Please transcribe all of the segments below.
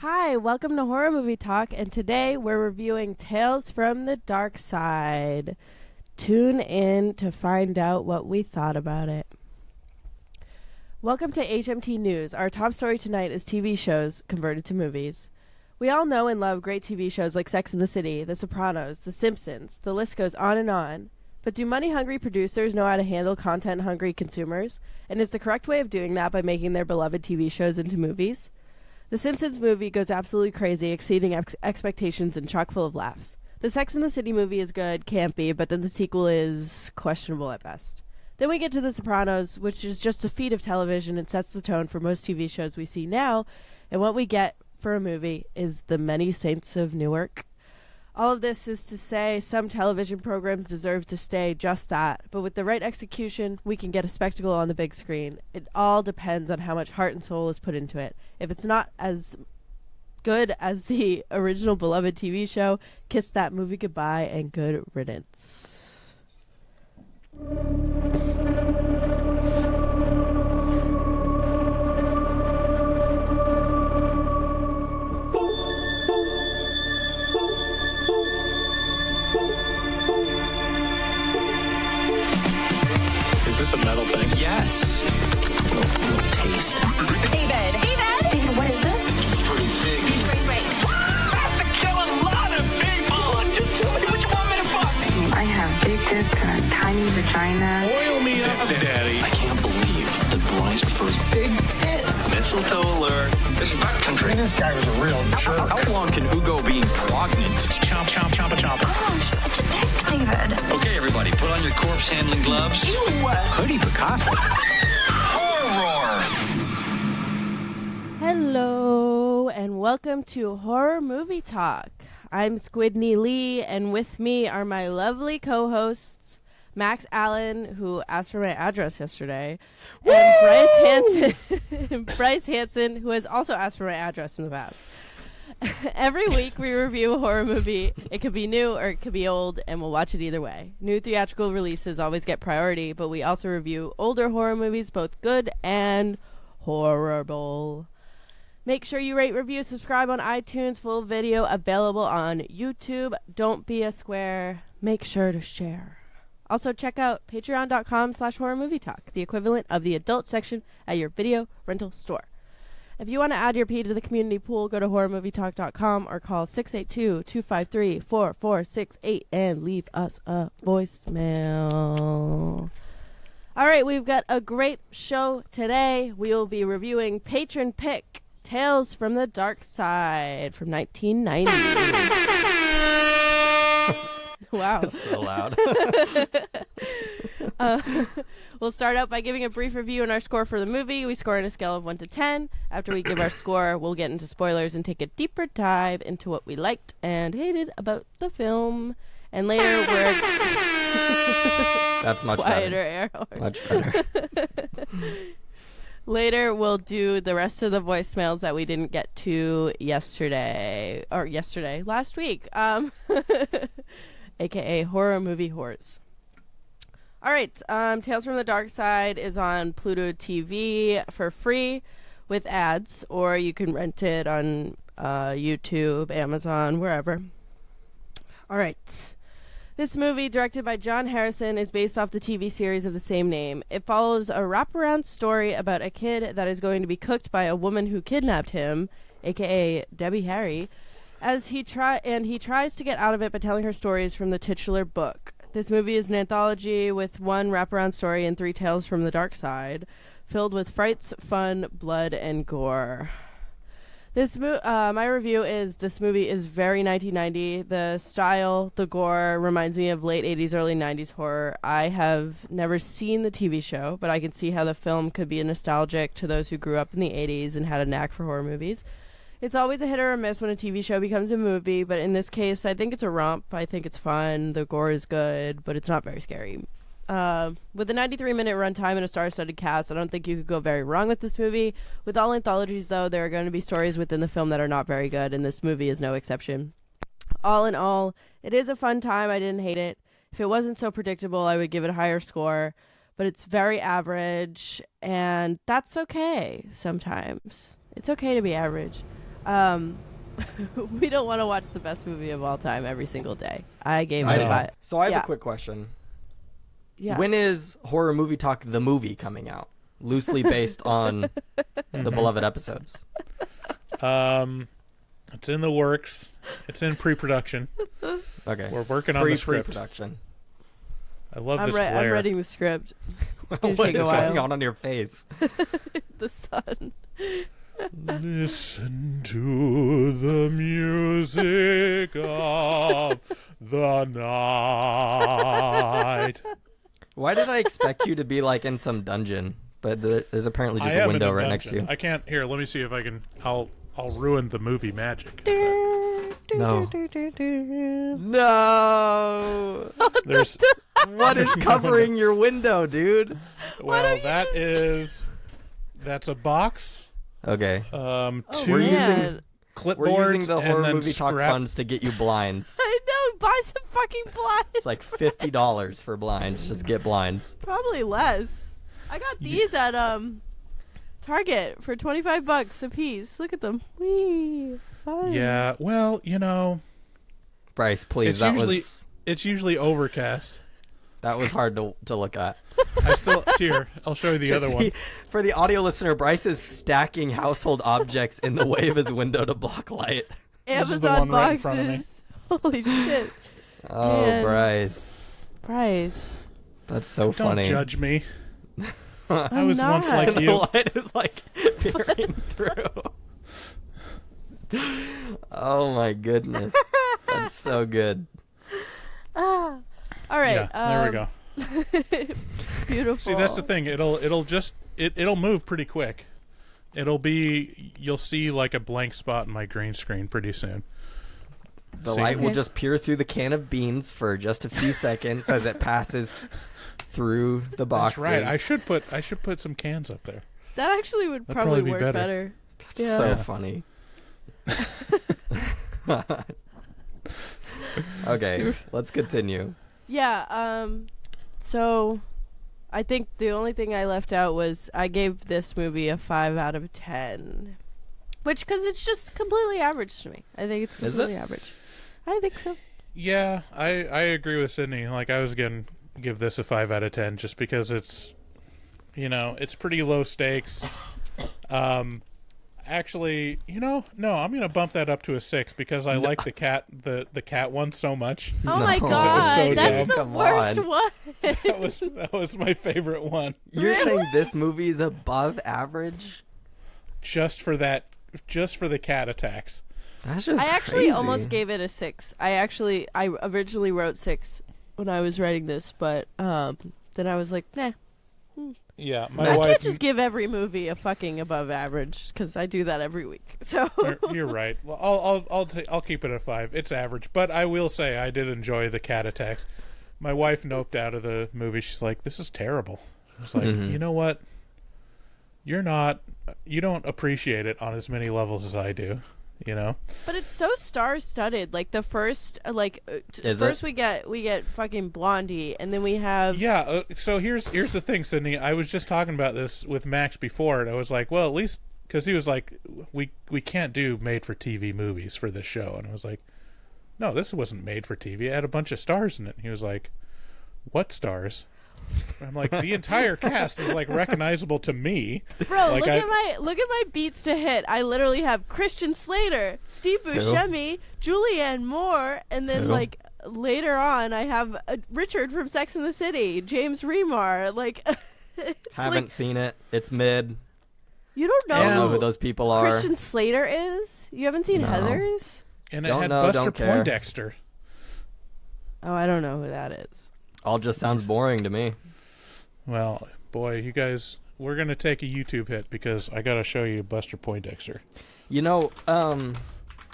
Hi, welcome to Horror Movie Talk, and today we're reviewing Tales from the Darkside. Tune in to find out what we thought about it. Welcome to HMT News. Our top story tonight is TV shows converted to movies. We all know and love great TV shows like Sex and the City, The Sopranos, The Simpsons. The list goes on and on. But do money-hungry producers know how to handle content-hungry consumers? And is the correct way of doing that by making their beloved TV shows into movies? The Simpsons movie goes absolutely crazy, exceeding expectations and chock full of laughs. The Sex and the City movie is good, campy, but then the sequel is questionable at best. Then we get to The Sopranos, which is just a feat of television and sets the tone for most TV shows we see now, and what we get for a movie is The Many Saints of Newark. All of this is to say some television programs deserve to stay just that, but with the right execution, we can get a spectacle on the big screen. It all depends on how much heart and soul is put into it. If it's not as good as the original beloved TV show, kiss that movie goodbye and good riddance. Is this a metal thing? Yes. No taste. David, what is this? Pretty thick. Great. I have to kill a lot of people. Just tell me what you want me to fuck. I have big tits and a tiny vagina. Oil me up, Daddy. I can't believe that Bryce prefers big tits. Mistletoe alert. This is backcountry. This guy was a real jerk. How long can Ugo be pregnant? Chomp, chomp, chomp, chomp. Oh, she's such a dick, David. Okay, everybody, put on your corpse handling gloves. Ew. Hoodie Picasso. Horror. Hello, and welcome to Horror Movie Talk. I'm Squidney Lee, and with me are my lovely co-hosts, Max Allen, who asked for my address yesterday, and Bryce Hansen, who has also asked for my address in the past. Every week we review a horror movie. It could be new or it could be old, and we'll watch it either way. New theatrical releases always get priority, but we also review older horror movies, both good and horrible. Make sure you rate, review, subscribe on iTunes. Full video available on YouTube. Don't be a square. Make sure to share. Also, check out patreon.com/horrormovietalk, the equivalent of the adult section at your video rental store. If you want to add your P to the community pool, go to horrormovietalk.com or call 682-253-4468 and leave us a voicemail. All right, we've got a great show today. We will be reviewing Patron Pick, Tales from the Darkside from 1990. Wow. That's so loud. We'll start out by giving a brief review and our score for the movie. We score on a scale of 1 to 10. After we give our score, we'll get into spoilers and take a deeper dive into what we liked and hated about the film. And later, we're... That's much quieter better. air horn. Much better. Later, we'll do the rest of the voicemails that we didn't get to last week. AKA Horror Movie Whores. All right, Tales from the Darkside is on Pluto TV for free with ads, or you can rent it on YouTube, Amazon, wherever. All right. This movie, directed by John Harrison, is based off the TV series of the same name. It follows a wraparound story about a kid that is going to be cooked by a woman who kidnapped him, aka Debbie Harry, as he tries to get out of it by telling her stories from the titular book. This movie is an anthology with one wraparound story and 3 tales from the dark side, filled with frights, fun, blood, and gore. My review is this movie is very 1990. The style, the gore reminds me of late 80s, early 90s horror. I have never seen the TV show, but I can see how the film could be nostalgic to those who grew up in the 80s and had a knack for horror movies. It's always a hit or a miss when a TV show becomes a movie, but in this case, I think it's a romp. I think it's fun. The gore is good, but it's not very scary. With a 93-minute runtime and a star-studded cast, I don't think you could go very wrong with this movie. With all anthologies, though, there are going to be stories within the film that are not very good, and this movie is no exception. All in all, it is a fun time. I didn't hate it. If it wasn't so predictable, I would give it a higher score, but it's very average, and that's okay sometimes. It's okay to be average. We don't want to watch the best movie of all time every single day. I gave I it know. 5. So I have Yeah. a quick question. Yeah. When is Horror Movie Talk the movie coming out? Loosely based on the beloved episodes. It's in the works. It's in pre-production. Okay. We're working on the script. Pre-production. I love I'm this glare. I'm writing the script. It's gonna What take is a while. going on your face? The sun. Listen to the music of the night. Why did I expect you to be like in some dungeon? But there's apparently just I a am in window a right next to dungeon. you. I can't. Here, let me see if I can. I'll ruin the movie magic. No. No. There's What is covering your window, dude? well, that's a box. Okay. Two We're Man. We're clipboards using the and Horror then Movie Talk scrap. funds to get you blinds. I know. Buy some fucking blinds. It's like $50 for blinds. Just get blinds. Probably less. I got these at Target for $25 a piece. Look at them. Wee. Fun. Yeah. Well, Bryce, please. it's usually overcast. That was hard to look at. I still here. I'll show you the other one. For the audio listener, Bryce is stacking household objects in the way of his window to block light. This is the Amazon one right in front of me. boxes. Holy shit. Oh, Man. Bryce. That's so Don't funny. judge me. I I'm was once not. like The you. light is like peering through. Oh my goodness. That's so good. All right. Yeah, there we go. Beautiful. See, that's the thing. It'll move pretty quick. You'll see like a blank spot in my green screen pretty soon. The See? light will Okay. just peer through the can of beans for just a few seconds as it passes through the boxes. That's right. I should put some cans up there. That actually would That'd probably probably be work better. better. Yeah. So Yeah. funny. Okay, let's continue. Yeah, so I think the only thing I left out was I gave this movie a 5 out of 10. Which, because it's just completely average to me. I think it's Is it? completely average. I think so. Yeah, I agree with Sydney. Like I was gonna give this a 5 out of 10 just because it's pretty low stakes. Actually, no, I'm gonna bump that up to a 6 because I like the cat one so much. Oh No. my It was god, so that's dumb. the Come worst on. one. That was my favorite one. You're saying this movie is above average? Just for the cat attacks. That's just I actually crazy. almost gave it a 6. I originally wrote 6 when I was writing this, but then I was like, nah. Yeah, I my can't wife. just give every movie a fucking above average because I do that every week. So You're right. Well, I'll keep it at 5. It's average, but I will say I did enjoy the cat attacks. My wife noped out of the movie. She's like, "This is terrible." I was like, "You know what? You don't appreciate it on as many levels as I do." But it's so star-studded. Like the first, Is first it? we get fucking Blondie, and then we have Yeah. So here's the thing, Sydney. I was just talking about this with Max before, and I was like, well, at least because he was like, we can't do made-for-TV movies for this show, and I was like, no, this wasn't made for TV. It had a bunch of stars in it. And he was like, what stars? And I'm like, the entire cast is like recognizable to me. bro. Like look at my beats to hit. I literally have Christian Slater, Steve Buscemi, Julianne Moore, and then Who? like later on I have Richard from Sex and the City, James Remar. Like, it's Haven't like, seen it. It's mid. you don't know, I don't know who who those people are. Christian Slater is. You haven't seen No. Heathers? And it Don't had know, Buster don't care. Poindexter. Oh, I don't know who that is. All just sounds boring to me. Well, boy, you guys, we're going to take a YouTube hit because I got to show you Buster Poindexter.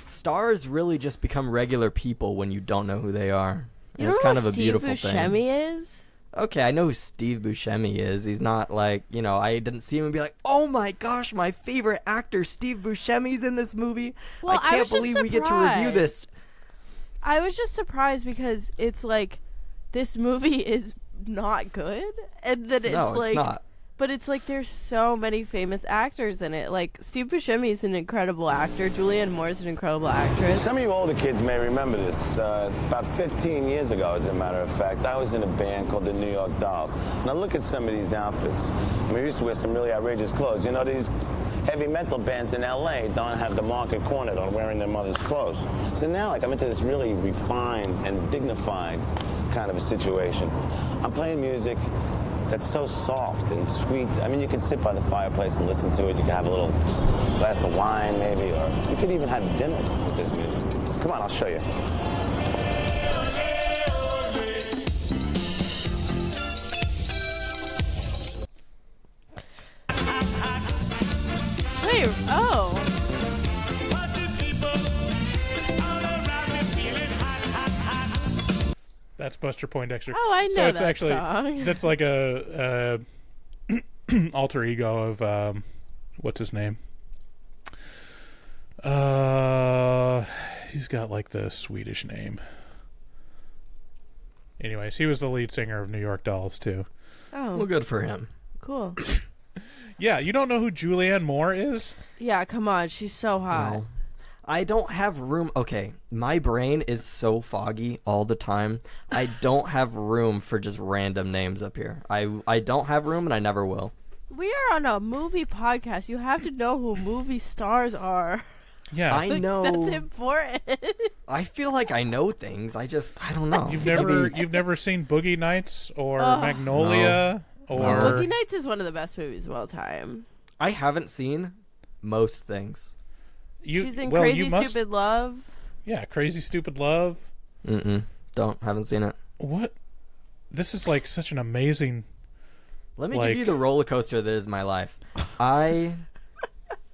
Stars really just become regular people when you don't know who they are. And You it's know kind who of a Steve beautiful Buscemi thing. is? Okay, I know who Steve Buscemi is. He's not like, I didn't see him and be like, oh my gosh, my favorite actor, Steve Buscemi's in this movie. Well, I I can't was just believe we get to review this. I was just surprised because it's like this movie is not good, and then it's No, it's like not. But it's like there's so many famous actors in it. Like Steve Buscemi is an incredible actor. Julianne Moore is an incredible actress. Some of you older kids may remember this. About 15 years ago, as a matter of fact, I was in a band called the New York Dolls. Now look at some of these outfits. I mean, we used to wear some really outrageous clothes. You know, these heavy metal bands in LA don't have the market cornered on wearing their mother's clothes. So now, like, I'm into this really refined and dignified kind of a situation. I'm playing music that's so soft and sweet. I mean, you can sit by the fireplace and listen to it. You can have a little glass of wine, maybe, or you could even have dinner with this music. Come on, I'll show you. Wait, oh. That's Buster Poindexter. Oh, I know so it's that actually, song. That's like a alter ego of what's his name? He's got like the Swedish name. Anyways, he was the lead singer of New York Dolls too. Oh, Well, good for him. cool. Yeah, you don't know who Julianne Moore is? Yeah, come on. She's so hot. No. I don't have room. Okay, my brain is so foggy all the time. I don't have room for just random names up here. I don't have room, and I never will. We are on a movie podcast. You have to know who movie stars are. Yeah. I know. That's important. I feel like I know things. I don't know. You've never seen Boogie Nights or Magnolia or Boogie Nights is one of the best movies of all time. I haven't seen most things. She's in Crazy Stupid Love. Yeah, Crazy Stupid Love. Haven't seen it. What? This is like such an amazing. Let me give you the roller coaster that is my life. I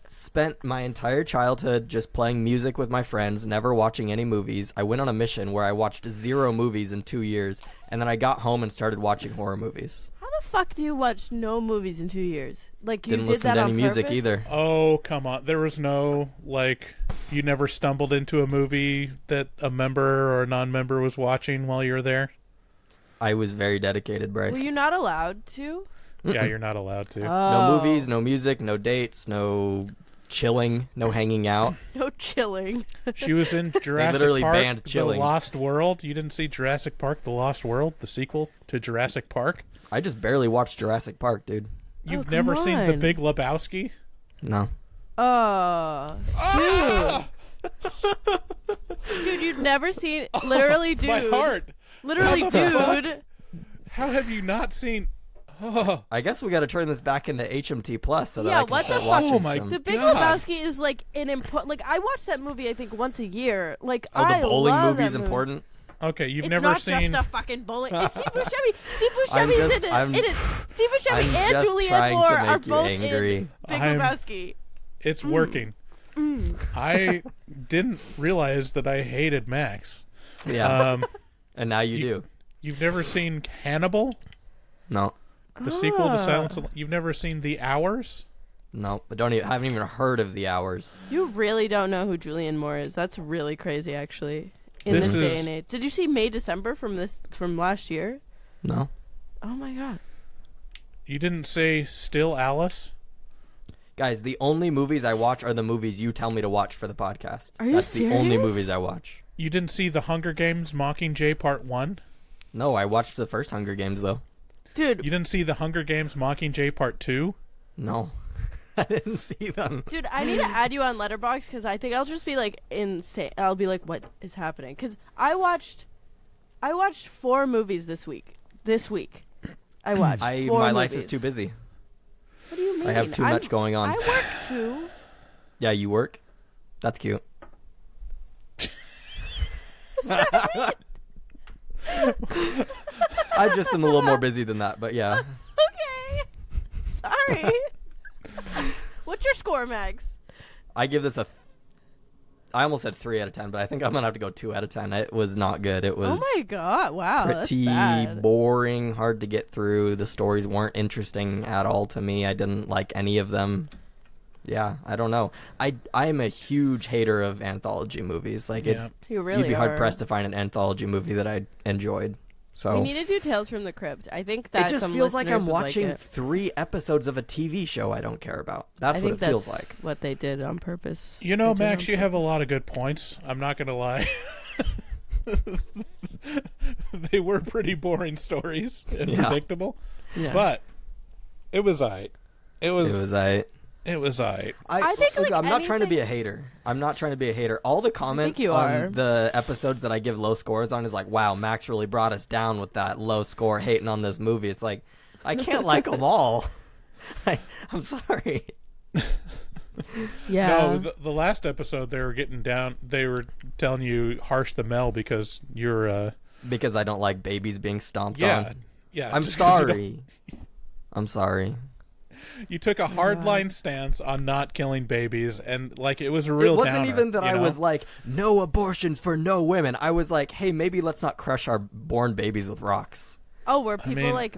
spent my entire childhood just playing music with my friends, never watching any movies. I went on a mission where I watched 0 movies in 2 years, and then I got home and started watching horror movies. How the fuck do you watch no movies in 2 years? Like, you Didn't did listen that to on any music purpose? either. Oh, come on. There was no, like, you never stumbled into a movie that a member or a non-member was watching while you were there? I was very dedicated, Bryce. Were you not allowed to? Yeah, you're not allowed to. No movies, no music, no dates, no chilling, no hanging out. No chilling. She was in Jurassic literally Park, banned The chilling. Lost World. You didn't see Jurassic Park, The Lost World, the sequel to Jurassic Park? I just barely watched Jurassic Park, dude. You've come never seen The on. Big Lebowski? No. Dude, you've never seen... Literally, dude. My heart. Literally, How the fuck? dude. How have you not seen... I guess we got to turn this back into HMT Plus so that Yeah, I can what the start fuck? watching Oh my some. The Big God. Lebowski is like an important... Like, I watch that movie, I think, once a year. Like, Oh, I the bowling love movie's that movie. important? Okay, you've It's never not seen... just a fucking bowling. It's Steve Buscemi. Steve I'm Buscemi's just- in I'm- it. Steve Buscemi I'm and just Julianne trying to Moore make are you both angry. in Big I'm- Lebowski. It's working. I didn't realize that I hated Max. Yeah. And now you do. You've never seen Hannibal, No. the sequel to Silence of... You've never seen The Hours? No. But haven't even heard of The Hours. You really don't know who Julianne Moore is. That's really crazy, actually. In This this day is- and age. Did you see May December from last year? No. Oh my god. You didn't say Still Alice? Guys, the only movies I watch are the movies you tell me to watch for the podcast. Are you That's the only serious? movies I watch. You didn't see The Hunger Games Mockingjay Part 1? No, I watched the first Hunger Games, though. Dude, You didn't see The Hunger Games Mockingjay Part 2? No. I didn't see them. dude, I need to add you on Letterboxd because I think I'll just be like insane. I'll be like, what is happening? Because I watched 4 movies this week. I watched 4 My movies. life is too busy. What do you mean? I have too much going on. I work too. Yeah, you work? That's cute. I just am a little more busy than that, but yeah. Okay. Sorry. What's your score, Max? I give this I almost said 3 out of 10, but I think I'm gonna have to go 2 out of 10. It was not good. It was Oh my god! Wow, pretty that's bad. boring, hard to get through. The stories weren't interesting at all to me. I didn't like any of them. Yeah, I don't know. I'm a huge hater of anthology movies. Like Yeah. You really you'd be hard are. pressed to find an anthology movie that I enjoyed. So We need to do Tales from the Crypt. I think that it just some feels like listeners I'm would watching like it. 3 episodes of a TV show I don't care about. That's I what think it feels that's like. what they did on purpose. You know, They did Max, on you have a lot of good points. I'm not going to lie. They were pretty boring stories and Yeah. predictable. Yeah. But it was aight. It was aight. I think, like, I'm not trying to be a anything- hater. I'm not trying to be a hater. All the comments you on are. the episodes that I give low scores on is like, wow, Max really brought us down with that low score hating on this movie. It's like, I can't like them all. I'm sorry. Yeah. No, the last episode they were getting down. They were telling you harsh the Mel because you're. Because I don't like babies being stomped Yeah, on. yeah. I'm just 'cause you sorry. I'm sorry. You took a hardline stance on not killing babies, and like it was a real. It wasn't downer, even that you I know? was like, no abortions for no women. I was like, hey, maybe let's not crush our born babies with rocks. Oh, were people mean- like?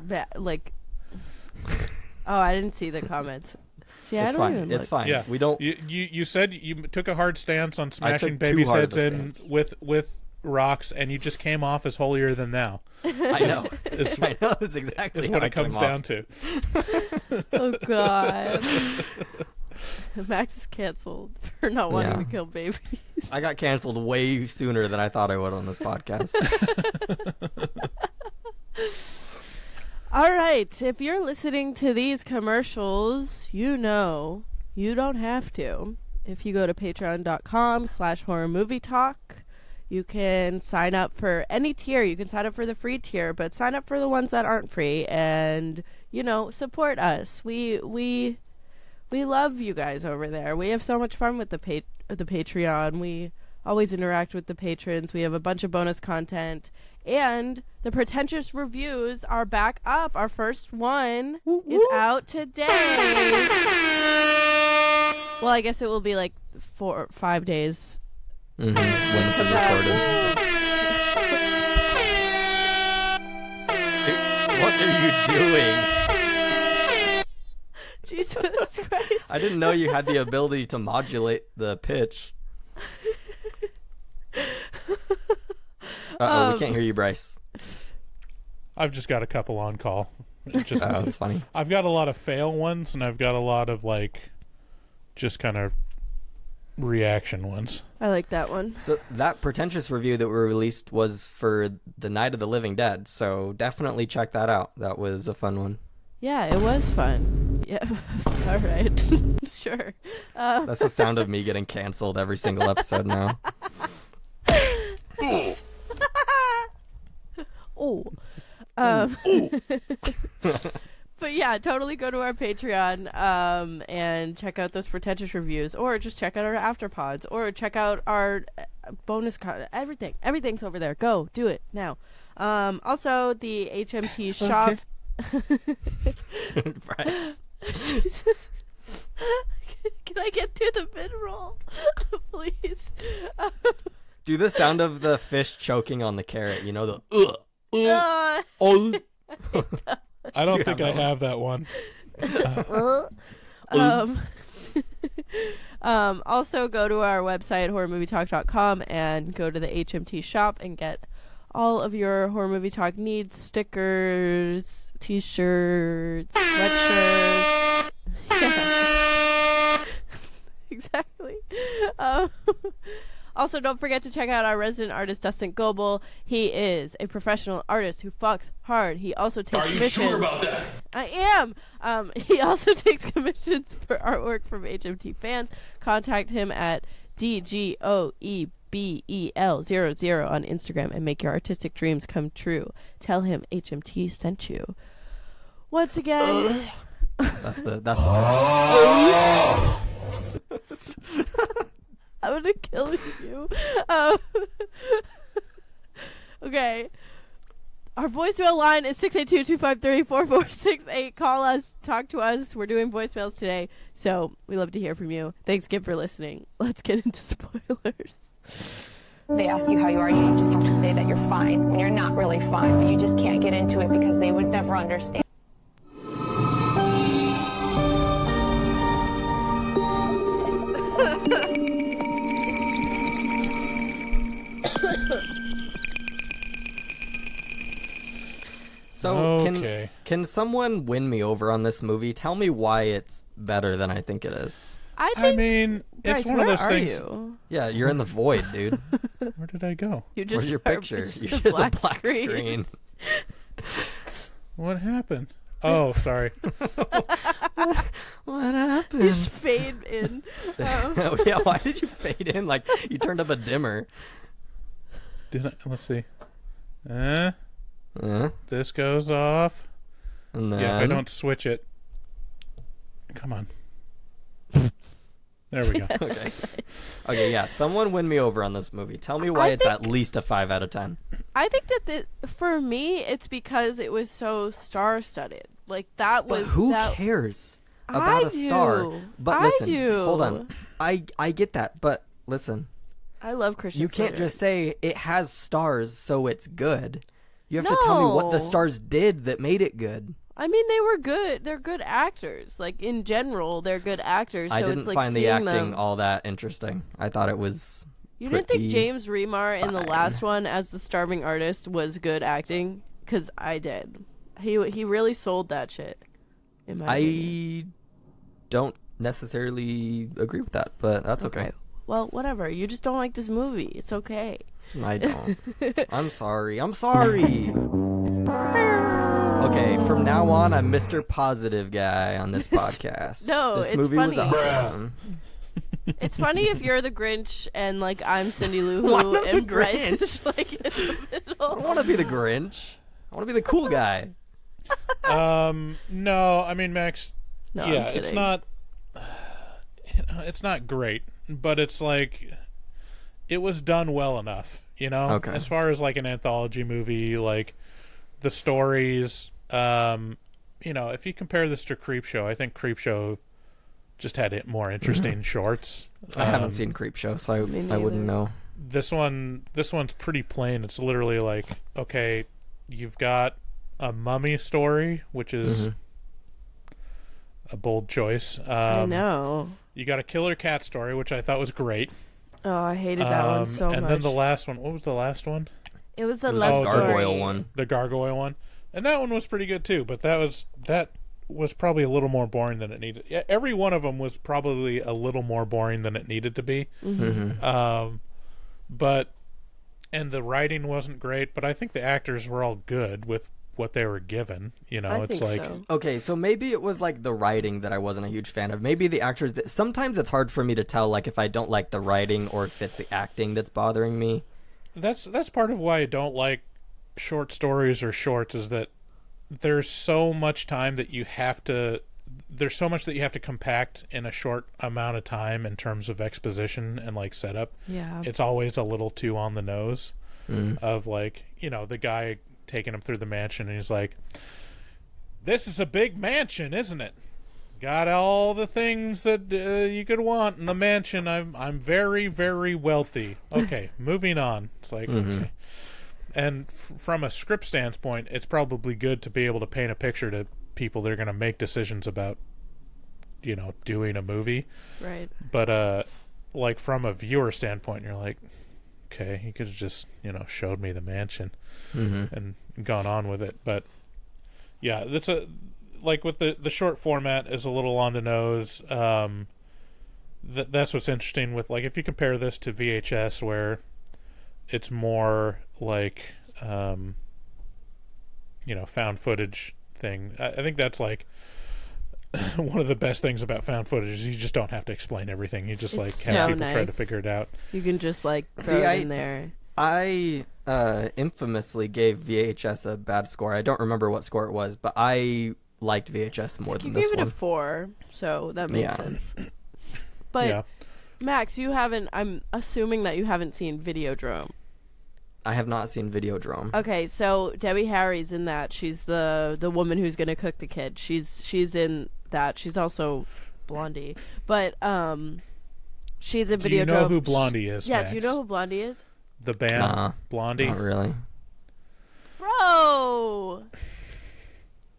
Oh, I didn't see the comments. See, I It's don't fine. even. It's look. fine. Yeah, We don't. You said you took a hard stance on smashing took babies' too hard heads of a in stance. with rocks, and you just came off as holier than thou. I know. Is, I know. It's exactly is how what I it comes came down off. to. Oh God. Max is canceled for not wanting Yeah. to kill babies. I got canceled way sooner than I thought I would on this podcast. All right, if you're listening to these commercials, you know you don't have to. If you go to patreon.com/horrormovietalk, you can sign up for any tier. You can sign up for the free tier, but sign up for the ones that aren't free and, support us. We love you guys over there. We have so much fun with the Patreon. We always interact with the patrons. We have a bunch of bonus content. And the pretentious reviews are back up. Our first one is out today. Well, I guess it will be like 4 or 5 days. When this is recorded. What are you doing? Jesus Christ. I didn't know you had the ability to modulate the pitch. Uh-oh, we can't hear you, Bryce. I've just got a couple on call. Just, Oh, that's funny. I've got a lot of fail ones, and I've got a lot of just kind of reaction ones. I like that one. So that pretentious review that we released was for the Night of the Living Dead, so definitely check that out. That was a fun one. Yeah, it was fun. Yeah. All right. Sure. That's the sound of me getting canceled every single episode now. Oh. But yeah, totally go to our Patreon and check out those pretentious reviews, or just check out our afterpods, or check out our bonus content. Everything's over there. Go do it now. Also, the HMT shop. Bryce. Jesus. Can I get through the mid roll, please? Do the sound of the fish choking on the carrot. You know the Oh. I don't You think have I that have that one. Also go to our website horrormovietalk.com and go to the HMT shop and get all of your Horror Movie Talk needs: stickers, t-shirts, sweatshirts. Yeah. Exactly. Also, don't forget to check out our resident artist, Dustin Goebel. He is a professional artist who fucks hard. He also takes commissions. Are you sure about that? I am. He also takes commissions for artwork from HMT fans. Contact him at DGOEBEL00 on Instagram and make your artistic dreams come true. Tell him HMT sent you. Once again... That's the I'm gonna kill you. Okay. Our voicemail line is 682-253-4468. Call us. Talk to us. We're doing voicemails today, so we love to hear from you. Thanks again for listening. Let's get into spoilers. They ask you how you are, you just have to say that you're fine when you're not really fine, but you just can't get into it because they would never understand. So Okay. can someone win me over on this movie? Tell me why it's better than I think it is. I mean, Bryce, it's one of where those are things. you? Yeah, you're in the void, dude. Where did I go? You just Where's your are- picture? it's You're just just a black screen. What happened? Oh, sorry. What happened? Just fade in. Oh, yeah, why did you fade in? Like, you turned up a dimmer. Did I? Let's see. Uh, This goes off. and then... Yeah, if I don't switch it. Come on. There we go. Okay. Okay, yeah. Someone win me over on this movie. Tell me why it's at least a 5 out of 10. I think that for me, it's because it was so star-studded. Like that was. But who that, cares about I a star? do. But I listen, do. hold on. I get that, but listen. I love Christian. You can't Slater. just say it has stars, so it's good. You have to tell me what the No. stars did that made it good. I mean, they were good. They're good actors. Like in general, they're good actors. So I didn't it's like find the seeing acting them. all that interesting. I thought it was. You didn't think pretty James Remar in the fine. last one as the starving artist was good acting? Because I did. He really sold that shit. In my opinion. I don't necessarily agree with that, but that's okay. Well, whatever. You just don't like this movie. It's okay. I don't. I'm sorry. I'm sorry. Okay, from now on, I'm Mr. Positive Guy on this podcast. No, this it's movie was funny. awesome. It's funny if you're the Grinch and like I'm Cindy Lou Why Who am I and the Bryce Grinch? is like in the I middle. don't want to be the Grinch. I want to be the cool guy. No, I mean, Max. No, I'm yeah, it's kidding. not. It's not great, but it's like it was done well enough. You know, Okay. as far as like an anthology movie, like the stories. You know, if you compare this to Creepshow, I think Creepshow just had it more interesting shorts. I haven't seen Creepshow, so I wouldn't know. This one's pretty plain. It's literally like, okay, you've got a mummy story, which is a bold choice. I know. You got a killer cat story, which I thought was great. Oh, I hated that one so and much. then the last one, what was the last one? It was the It was love the story. gargoyle one. The gargoyle one. And that one was pretty good too, but that was probably a little more boring than it needed. Yeah, every one of them was probably a little more boring than it needed to be. But and the writing wasn't great, but I think the actors were all good with what they were given. You know, I it's think like so. Okay, so maybe it was like the writing that I wasn't a huge fan of. Maybe the actors. Sometimes it's hard for me to tell, like if I don't like the writing or if it's the acting that's bothering me. that's part of why I don't like short stories or shorts, is that there's so much time that you have to compact in a short amount of time in terms of exposition and like setup. Yeah. It's always a little too on the nose of like, you know, the guy taking him through the mansion and he's like, this is a big mansion, isn't it? Got all the things that you could want in the mansion. I'm very, very wealthy. Okay, moving on. It's like, okay. And from a script standpoint, it's probably good to be able to paint a picture to people that are going to make decisions about, you know, doing a movie. Right. But like from a viewer standpoint, you're like, okay, you could have just, you know, showed me the mansion and gone on with it. But yeah, that's like with the short format is a little on the nose. That's what's interesting with, like, if you compare this to VHS, where it's more like you know, found footage thing. I think that's like one of the best things about found footage is you just don't have to explain everything. You just It's like have so people try to nice. figure it out. You can just like throw it in there. I infamously gave VHS a bad score. I don't remember what score it was, but I liked VHS more You than gave this it one. a 4, so that makes Yeah. sense. But Yeah. Max, you haven't. I'm assuming that you haven't seen Videodrome. I have not seen Videodrome. Okay, so Debbie Harry's in that. She's the woman who's gonna cook the kid. She's in that. She's also Blondie, but she's in Videodrome. Do you know who Blondie is? Yeah, Max? do you know who Blondie is? The band Nah, Blondie? Not really. Bro,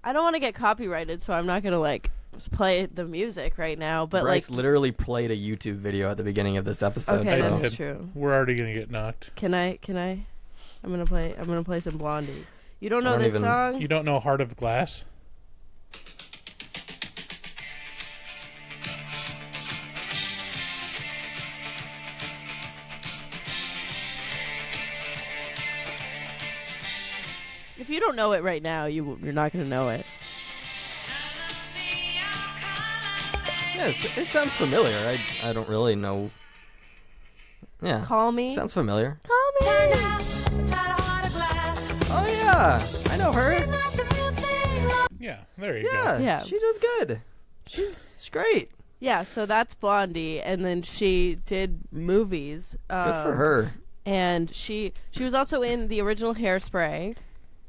I don't want to get copyrighted, so I'm not gonna like play the music right now. But Bryce like, literally played a YouTube video at the beginning of this episode. Okay, so. that's did. true. We're already gonna get knocked. Can I? I'm gonna play some Blondie. You don't know don't this even- song? You don't know Heart of Glass? If you don't know it right now, you're not going to know it. Yeah, it sounds familiar. I don't really know. Yeah. Call Me. Sounds familiar. Call Me. Oh yeah, I know her. Yeah, there you Yeah, go. Yeah. she does good. She's great. Yeah, so that's Blondie, and then she did movies. Good for her. And she was also in the original Hairspray.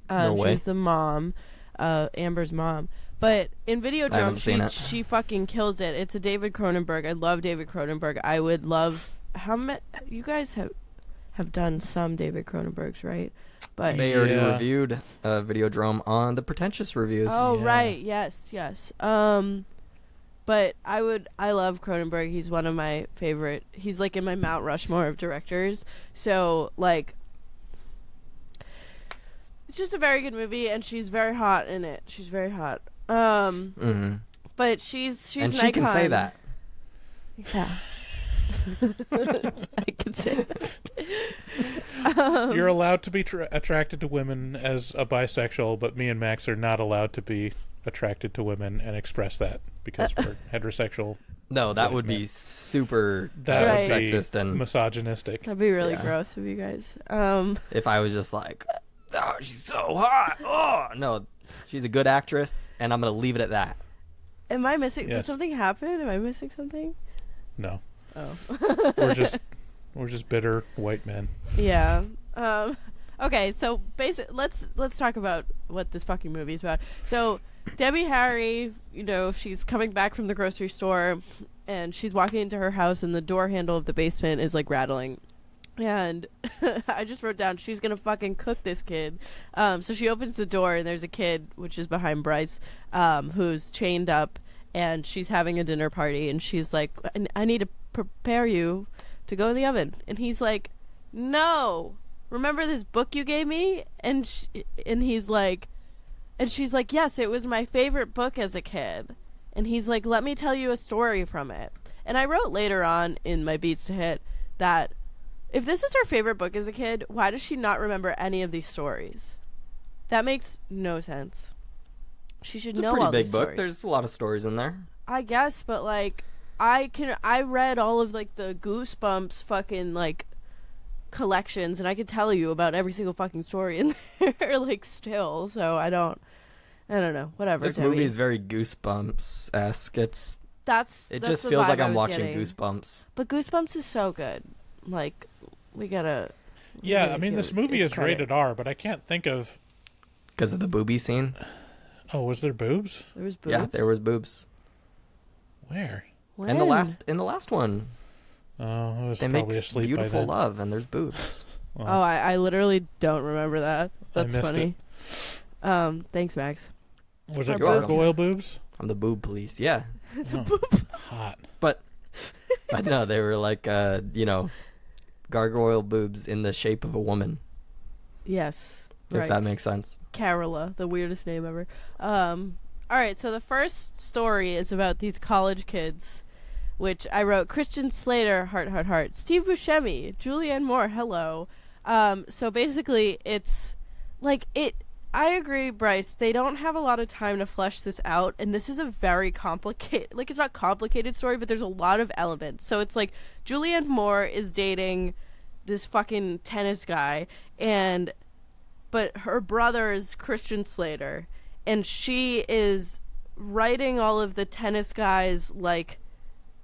No She way. was the mom, Amber's mom. But in haven't Videodrome, seen it. she fucking kills it. It's a David Cronenberg. I love David Cronenberg. I would love you guys have done some David Cronenbergs, right? But They already Yeah. reviewed Videodrome on the Pretentious reviews. oh Yeah. right, yes. But I love Cronenberg. He's one of my favorite. He's like in my Mount Rushmore of directors. So like, it's just a very good movie, and she's very hot in it. She's very hot. But she's and an she can say icon. that. Yeah. I can say that. You're allowed to be attracted to women as a bisexual, but me and Max are not allowed to be attracted to women and express that because we're heterosexual. No, that Yeah, would be man. super That Right. would be sexist, and misogynistic. That'd be really Yeah. gross of you guys. if I was just like, oh, she's so hot. Oh no, she's a good actress, and I'm gonna leave it at that. Am I missing? Did Yes. something happen? Am I missing something? No, Oh. we're just bitter white men. Yeah. Okay, so let's talk about what this fucking movie is about. So Debbie Harry, she's coming back from the grocery store, and she's walking into her house, and the door handle of the basement is like rattling. And I just wrote down, she's gonna fucking cook this kid. So she opens the door, and there's a kid, which is behind Bryce, who's chained up, and she's having a dinner party, and she's like, I need to prepare you to go in the oven. And he's like, no, remember this book you gave me? And he's like, and she's like, yes, it was my favorite book as a kid. And he's like, let me tell you a story from it. And I wrote later on in my Beats to Hit that if this is her favorite book as a kid, why does she not remember any of these stories? That makes no sense. She should It's a know pretty all big these book. stories. There's a lot of stories in there. I guess, but like, I read all of like the Goosebumps fucking like collections, and I could tell you about every single fucking story in there, like still. So I don't know. Whatever. This Debbie. movie is very Goosebumps-esque. It That's just the feels vibe like I I'm was watching getting. Goosebumps. But Goosebumps is so good. Like, we gotta. Yeah, gotta I mean, give this it movie its is credit. rated R, but I can't think of. Because of the booby scene? Oh, was there boobs? There was boobs. Yeah, there was boobs. Where? When? In the last one, Oh, I was they make probably asleep by beautiful then. love, and there's boobs. Oh, I literally don't remember that. That's missed funny. Thanks, Max. Was it You're welcome. gargoyle boobs? I'm the boob police. Yeah, Oh, hot. but no, they were like gargoyle boobs in the shape of a woman. Yes. If Right. that makes sense. Carola, the weirdest name ever. All right, so the first story is about these college kids, which I wrote Christian Slater, heart, heart, heart. Steve Buscemi, Julianne Moore, hello. So basically, it's like I agree, Bryce. They don't have a lot of time to flesh this out, and this is a very complicated, like, it's not complicated story, but there's a lot of elements. So it's like Julianne Moore is dating this fucking tennis guy, but her brother is Christian Slater, and she is writing all of the tennis guy's like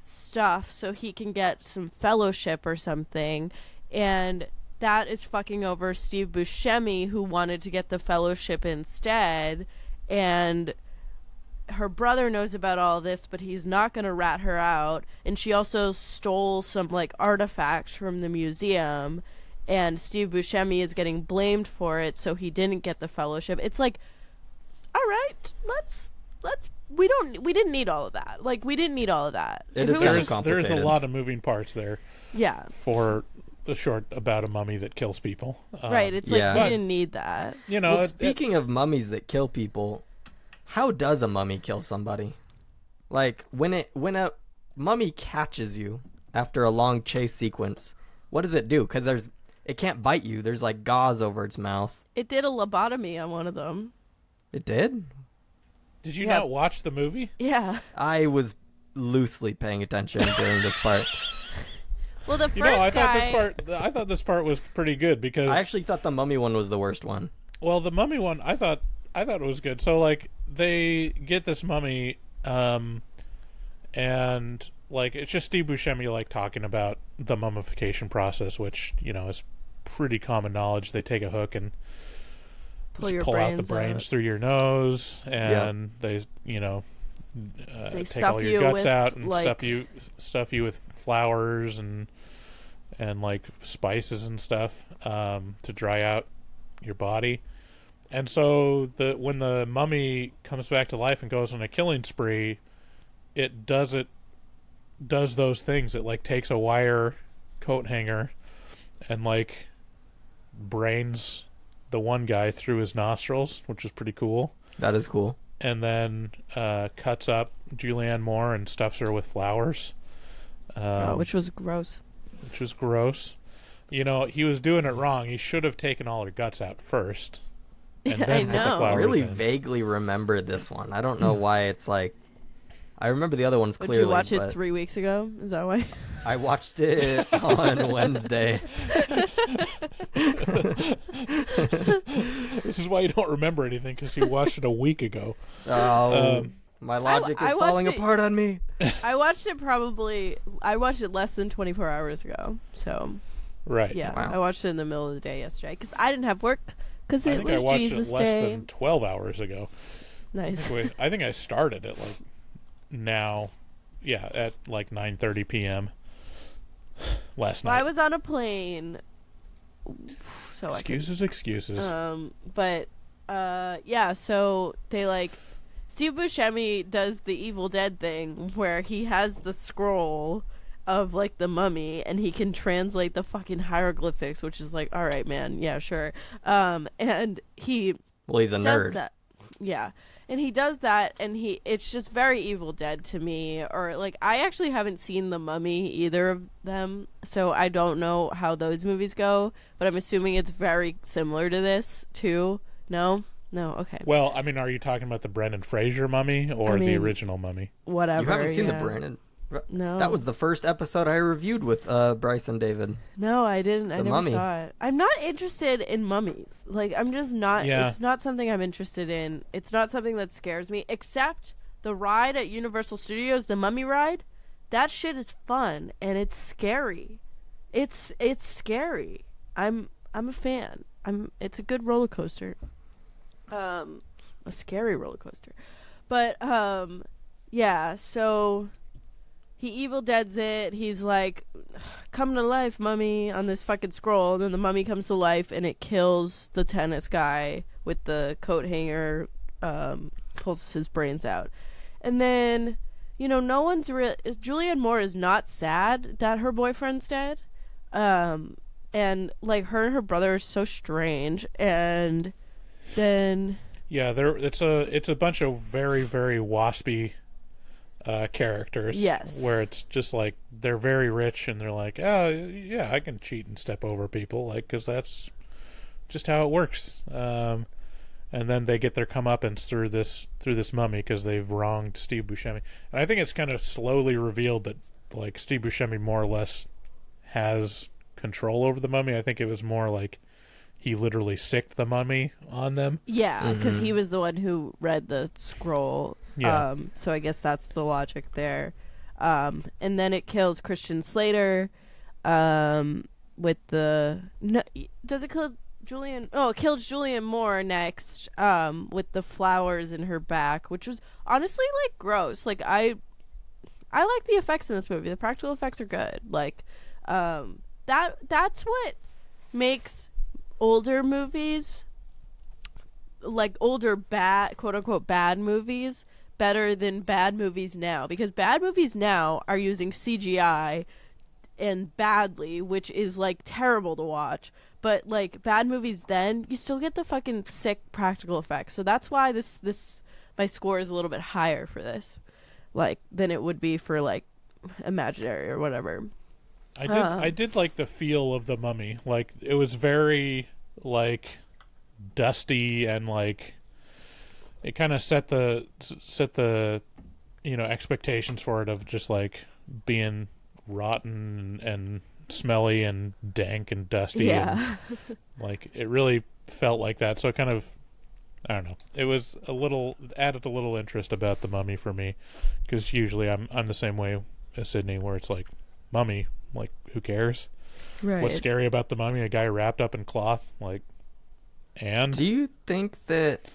stuff so he can get some fellowship or something, and that is fucking over Steve Buscemi, who wanted to get the fellowship instead, and her brother knows about all this, but he's not going to rat her out, and she also stole some like artifacts from the museum, and Steve Buscemi is getting blamed for it, so he didn't get the fellowship. It's like, all right, let's we didn't need all of that. Like, we didn't need all of that. It If is was very just- complicated. There's a lot of moving parts there yeah. for short about a mummy that kills people. Right. It's like Yeah. we But- didn't need that. You know, Well, speaking of mummies that kill people, how does a mummy kill somebody? Like when a mummy catches you after a long chase sequence, what does it do? Because it can't bite you. There's like gauze over its mouth. It did a lobotomy on one of them. It did? did you Yeah. not watch the movie? Yeah. I was loosely paying attention during this part. Well, the first You know, I guy. thought this part was pretty good because I actually thought the mummy one was the worst one. well, the mummy one I thought it was good. So like they get this mummy, and like it's just Steve Buscemi like talking about the mummification process, which you know is pretty common knowledge. They take a hook and Pull just your pull out the brains brains out. through your nose, and they They take stuff all your you guts with, out and like- stuff you with flowers and like spices and stuff to dry out your body. And so when the mummy comes back to life and goes on a killing spree, it does those things. It like takes a wire coat hanger and like brains the one guy through his nostrils, which is pretty cool. That is cool. And then cuts up Julianne Moore and stuffs her with flowers, Which was gross. which was gross. You know, he was doing it wrong. He should have taken all her guts out first. And Yeah, then I put the know. I flowers really in. vaguely remember this one. I don't know why it's like... I remember the other ones Would clearly, you watch it but 3 weeks ago? Is that why? I watched it on Wednesday. This is why you don't remember anything, because you watched it a week ago. Oh, my logic I is watched falling it- apart on me. I watched it less than 24 hours ago. So, Right. yeah. Wow. I watched it in the middle of the day yesterday because I didn't have work because I it think was I watched Jesus it less Day. than 12 hours ago. Nice. I think I started at like now, yeah, at like 9:30 p.m. last Well, night. I was on a plane. So Excuses. But yeah, so they like Steve Buscemi does the Evil Dead thing where he has the scroll of like the mummy and he can translate the fucking hieroglyphics, which is like, all right, man, yeah, sure. And he Well, he's a does nerd. that. Yeah. And he does that, and it's just very Evil Dead to me. Or, like, I actually haven't seen The Mummy, either of them, so I don't know how those movies go, but I'm assuming it's very similar to this, too. No? No, okay. Well, I mean, are you talking about the Brendan Fraser mummy or the mean, original mummy? Whatever. You haven't seen yeah. the Brandon? No. That was the first episode I reviewed with Bryce and David. No, I didn't. I The never Mummy. saw it. I'm not interested in mummies. Like, I'm just not. Yeah. It's not something I'm interested in. It's not something that scares me. Except the ride at Universal Studios, the Mummy ride. That shit is fun and it's scary. It's scary. I'm a fan. It's a good roller coaster. A scary roller coaster. But yeah. So. He Evil Deads it. He's like, come to life, mummy, on this fucking scroll. And then the mummy comes to life and it kills the tennis guy with the coat hanger, pulls his brains out. And then, you know, no one's Julianne Moore is not sad that her boyfriend's dead. And, like, her and her brother are so strange. And then... Yeah, it's a bunch of very, very waspy characters. Yes. Where it's just like they're very rich and they're like, oh yeah, I can cheat and step over people, like, because that's just how it works. And then they get their comeuppance through this mummy because they've wronged Steve Buscemi. And I think it's kind of slowly revealed that like Steve Buscemi more or less has control over the mummy. I think it was more like he literally sicked the mummy on them. Yeah, because he was the one who read the scroll. Yeah. So I guess that's the logic there. And then it kills Christian Slater with the... No, does it kill Julian? Oh, it kills Julianne Moore next with the flowers in her back, which was honestly, like, gross. Like, I like the effects in this movie. The practical effects are good. Like, that's what makes older movies, like older bad, quote unquote bad movies, better than bad movies now, because bad movies now are using CGI and badly, which is like terrible to watch. But like bad movies, then you still get the fucking sick practical effects. So that's why this my score is a little bit higher for this, like than it would be for like imaginary or whatever. I did like the feel of the Mummy. Like it was very like dusty and like it kind of set the expectations for it of just like being rotten and smelly and dank and dusty. Yeah. And, like it really felt like that. So it kind of, I don't know. It was added a little interest about the Mummy for me, because usually I'm the same way as Sydney, where it's like Mummy, like who cares? Right. What's scary about the Mummy? A guy wrapped up in cloth, like. And do you think that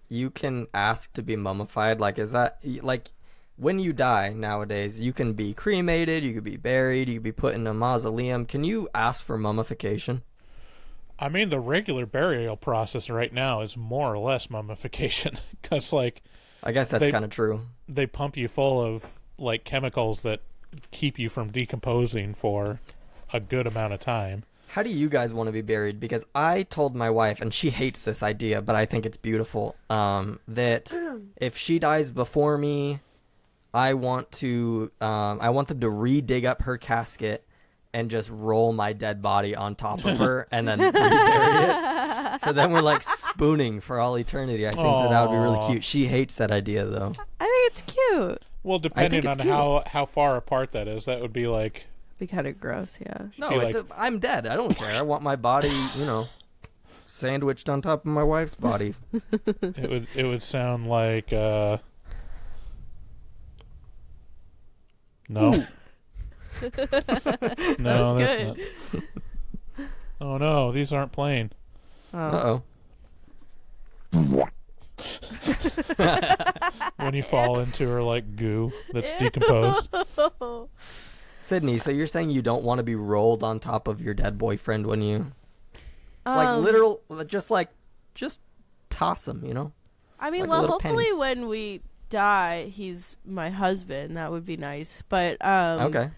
you can ask to be mummified? Like, is that like when you die nowadays? You can be cremated, you could be buried, you could be put in a mausoleum. Can you ask for mummification? I mean, the regular burial process right now is more or less mummification, because like, I guess that's kind of true. They pump you full of like chemicals that keep you from decomposing for a good amount of time. How do you guys want to be buried? Because I told my wife, and she hates this idea, but I think it's beautiful, that if she dies before me, I want them to re-dig up her casket and just roll my dead body on top of her and then rebury it. So then we're like spooning for all eternity. I think that would be really cute. She hates that idea, though. I think it's cute. Well, depending on how far apart that is, that would be like... Be kind of gross, yeah. No, I'm dead. I don't care. I want my body, sandwiched on top of my wife's body. It would sound like no. No, that's not. Oh no, these aren't playing. Uh-oh. When you fall into her like goo that's decomposed. Sydney, so you're saying you don't want to be rolled on top of your dead boyfriend when you... just toss him, I mean, like hopefully when we die, he's my husband. That would be nice. But, okay.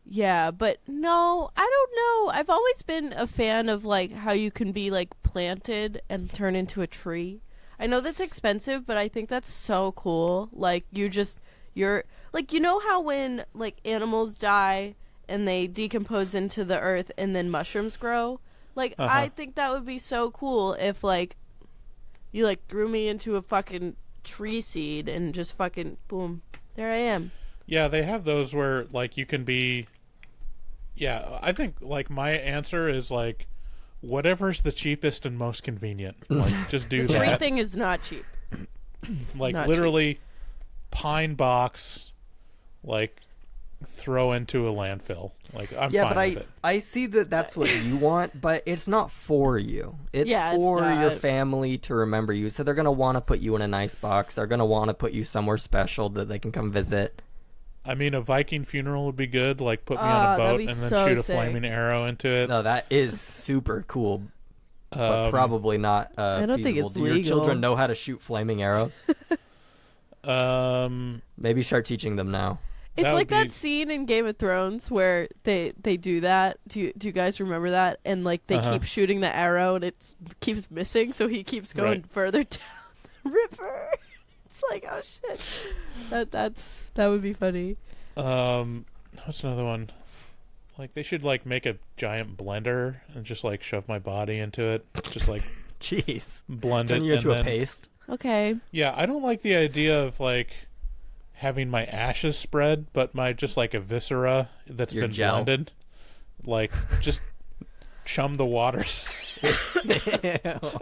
Yeah, but no, I don't know. I've always been a fan of, like, how you can be, like, planted and turn into a tree. I know that's expensive, but I think that's so cool. Like, you're like, how when like animals die and they decompose into the earth and then mushrooms grow? Like, I think that would be so cool if like you like threw me into a fucking tree seed and just fucking boom, there I am. Yeah, they have those where like you can be. Yeah, I think like my answer is like whatever's the cheapest and most convenient. Like just do the that. tree thing is not cheap. Like not literally. Cheap. Pine box, like throw into a landfill. Like I'm fine with it. I see that's what you want, but it's not for you. It's for your family to remember you. So they're gonna want to put you in a nice box. They're gonna want to put you somewhere special that they can come visit. I mean, a Viking funeral would be good. Like put me on a boat and then shoot a flaming arrow into it. No, that is super cool. But probably not. I don't think it's Do legal. your children know how to shoot flaming arrows? Maybe start teaching them now. It's like that scene in Game of Thrones where they do that. Do you guys remember that? And like they keep shooting the arrow and it keeps missing, so he keeps going further down the river. It's like, oh shit, that would be funny. What's another one? Like they should like make a giant blender and just like shove my body into it. Just like jeez, blend turn it you into a paste. Okay. Yeah, I don't like the idea of like having my ashes spread, but my just like a viscera that's been blended. Like just chum the waters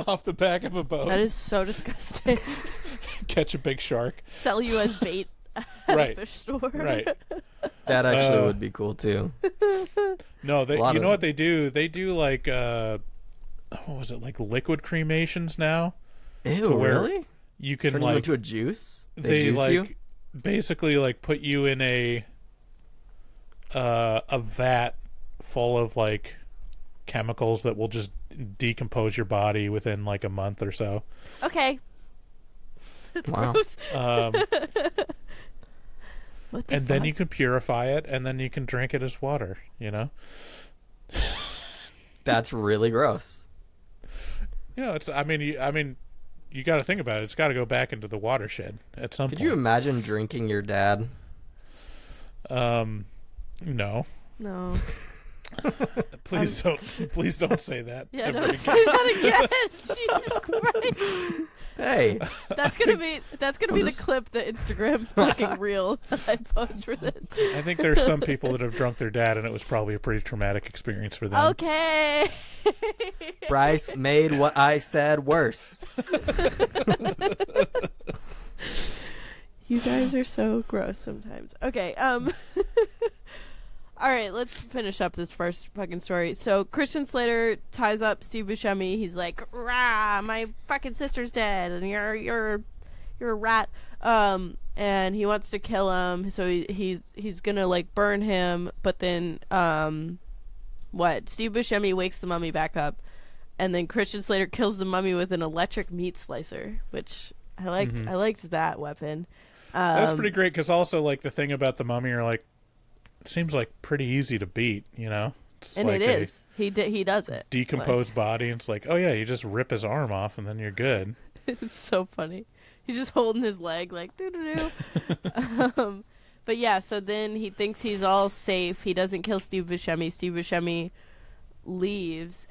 off the back of a boat. That is so disgusting. Catch a big shark. Sell you as bait at a fish store. Right. That actually would be cool too. No, you know what they do? They do like what was it, like liquid cremations now? Ew, really? You can turn like you into a juice. They juice like you? Basically like put you in a vat full of like chemicals that will just decompose your body within like a month or so. Okay. Wow. and then you can purify it, and then you can drink it as water. You know. That's really gross. You know, I mean, you got to think about it. It's got to go back into the watershed at some point. Could you imagine drinking your dad? No. No. Please don't say that. Yeah, don't say that again. Jesus Christ. Hey, that's gonna be the clip, the Instagram fucking reel that I post for this. I think there's some people that have drunk their dad, and it was probably a pretty traumatic experience for them. Okay. Bryce made what I said worse. You guys are so gross sometimes. Okay, all right, let's finish up this first fucking story. So Christian Slater ties up Steve Buscemi. He's like, "Rah, my fucking sister's dead, and you're a rat." And he wants to kill him. So he's gonna like burn him. But then Steve Buscemi wakes the mummy back up, and then Christian Slater kills the mummy with an electric meat slicer, which I liked. Mm-hmm. I liked that weapon. That's pretty great because also like the thing about the mummy, you're like. It seems like pretty easy to beat, you know? It's and like it is. He does it. Decomposed body. And it's like, oh, yeah, you just rip his arm off and then you're good. It's so funny. He's just holding his leg like, doo-doo-doo. But yeah, so then he thinks he's all safe. He doesn't kill Steve Buscemi. Steve Buscemi leaves.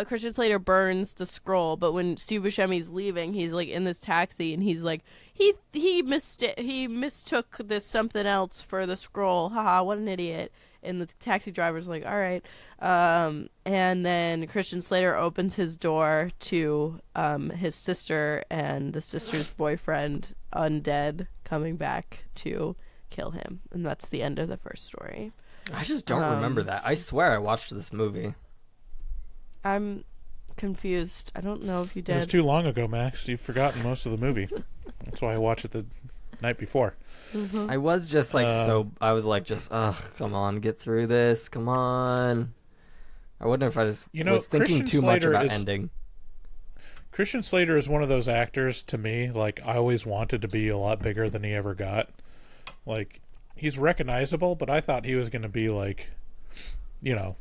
Christian Slater burns the scroll, but when Steve Buscemi's leaving, he's like in this taxi and he's like, he mistook this something else for the scroll. Haha, what an idiot. And the taxi driver's like, all right. And then Christian Slater opens his door to his sister and the sister's boyfriend, undead, coming back to kill him. And that's the end of the first story. I just don't remember that. I swear I watched this movie. I'm confused. I don't know if you did. It was too long ago, Max. You've forgotten most of the movie. That's why I watched it the night before. Mm-hmm. I was just like I was like come on, get through this. Come on. I wonder if I just was thinking too much about ending. Christian Slater is one of those actors to me, like I always wanted to be a lot bigger than he ever got. Like he's recognizable, but I thought he was going to be like, you know,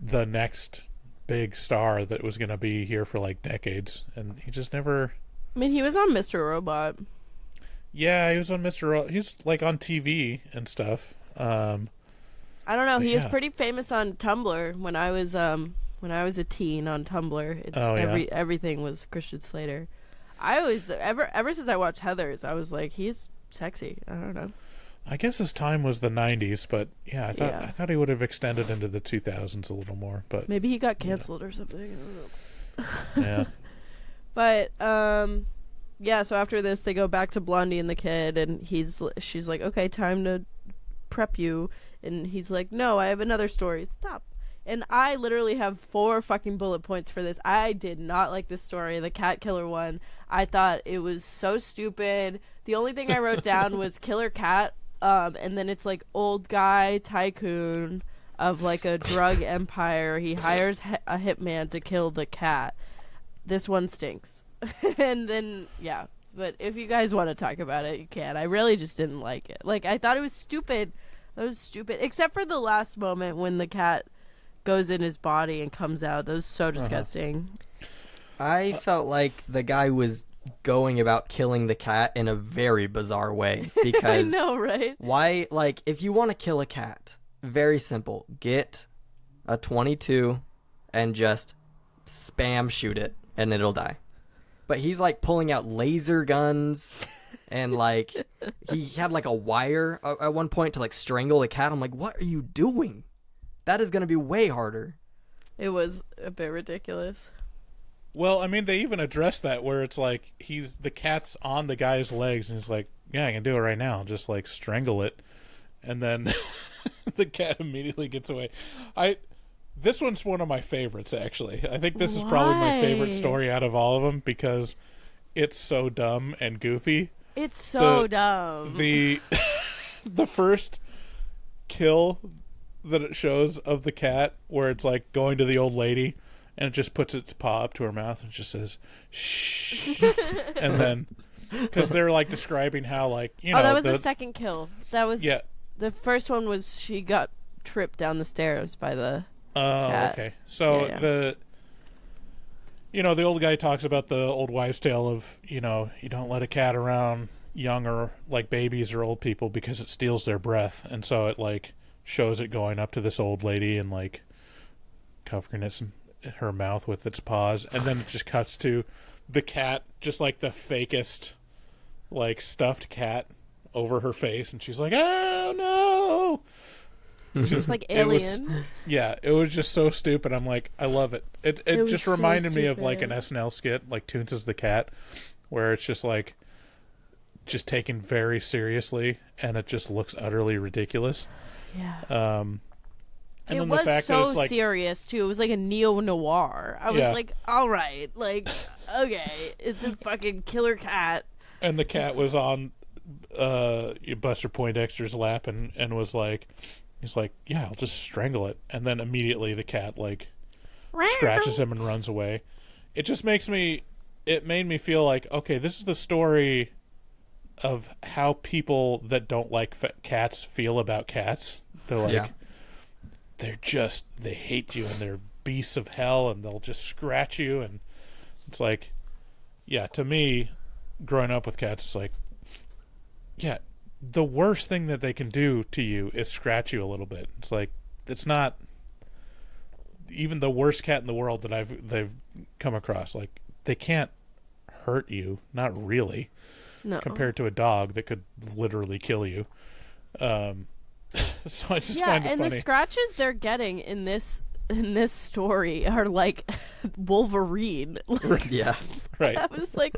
the next big star that was going to be here for like decades, and he just never. I mean, he was on Mr. Robot. Yeah, he was on He's like on TV and stuff. I don't know. He was pretty famous on Tumblr when I was a teen on Tumblr. Everything was Christian Slater. I always ever since I watched Heathers, I was like, he's sexy. I don't know. I guess his time was the 90s, but yeah, I thought he would have extended into the 2000s a little more, but maybe he got canceled or something. I don't know. Yeah. But so after this they go back to Blondie and the kid, and she's like, okay, time to prep you, and he's like, no, I have another story. Stop. And I literally have 4 fucking bullet points for this. I did not like this story, the cat killer one. I thought it was so stupid. The only thing I wrote down was killer cat, and then it's like old guy tycoon of like a drug empire. He hires a hitman to kill the cat. This one stinks. And then, yeah. But if you guys want to talk about it, you can. I really just didn't like it. Like, I thought it was stupid. That was stupid. Except for the last moment when the cat goes in his body and comes out. That was so disgusting. I felt like the guy was going about killing the cat in a very bizarre way. Because I know, right? Why, like, if you want to kill a cat, very simple. Get a .22 and just spam shoot it, and it'll die. But he's, like, pulling out laser guns, and, like, he had, like, a wire at one point to, like, strangle the cat. I'm like, what are you doing? That is going to be way harder. It was a bit ridiculous. Well, I mean, they even addressed that where it's like the cat's on the guy's legs, and he's like, yeah, I can do it right now. Just, like, strangle it. And then the cat immediately gets away. This one's one of my favorites, actually. I think this is probably my favorite story out of all of them because it's so dumb and goofy. It's so dumb. The first kill that it shows of the cat where it's like going to the old lady and it just puts its paw up to her mouth and just says, shh. And then because they're like describing how like that was the second kill. That was yeah. The first one was she got tripped down the stairs by the cat. Okay. So yeah. the old guy talks about the old wives' tale of you don't let a cat around young or like babies or old people because it steals their breath, and so it like shows it going up to this old lady and like covering her mouth with its paws, and then it just cuts to the cat, just like the fakest like stuffed cat over her face, and she's like, oh no, just like Alien. It was just so stupid. I'm like, I love it. It just reminded me of like an SNL skit like Toons is the Cat, where it's just like just taken very seriously and it just looks utterly ridiculous. Yeah. And it then was the fact so that it's like, serious too. It was like a neo-noir. I was like, all right, like, okay, it's a fucking killer cat. And the cat was on Buster Poindexter's lap and was like, he's like, yeah, I'll just strangle it. And then immediately the cat like scratches him and runs away. It just made me feel like, okay, this is the story of how people that don't like cats feel about cats. They're like, they hate you and they're beasts of hell and they'll just scratch you. And it's like, yeah, to me, growing up with cats, it's like, yeah, the worst thing that they can do to you is scratch you a little bit. It's like, it's not even the worst cat in the world that they've come across. Like, they can't hurt you, not really. No. Compared to a dog that could literally kill you. So I just find it and funny. the scratches they're getting in this story are like Wolverine. Like, yeah, right. I was like,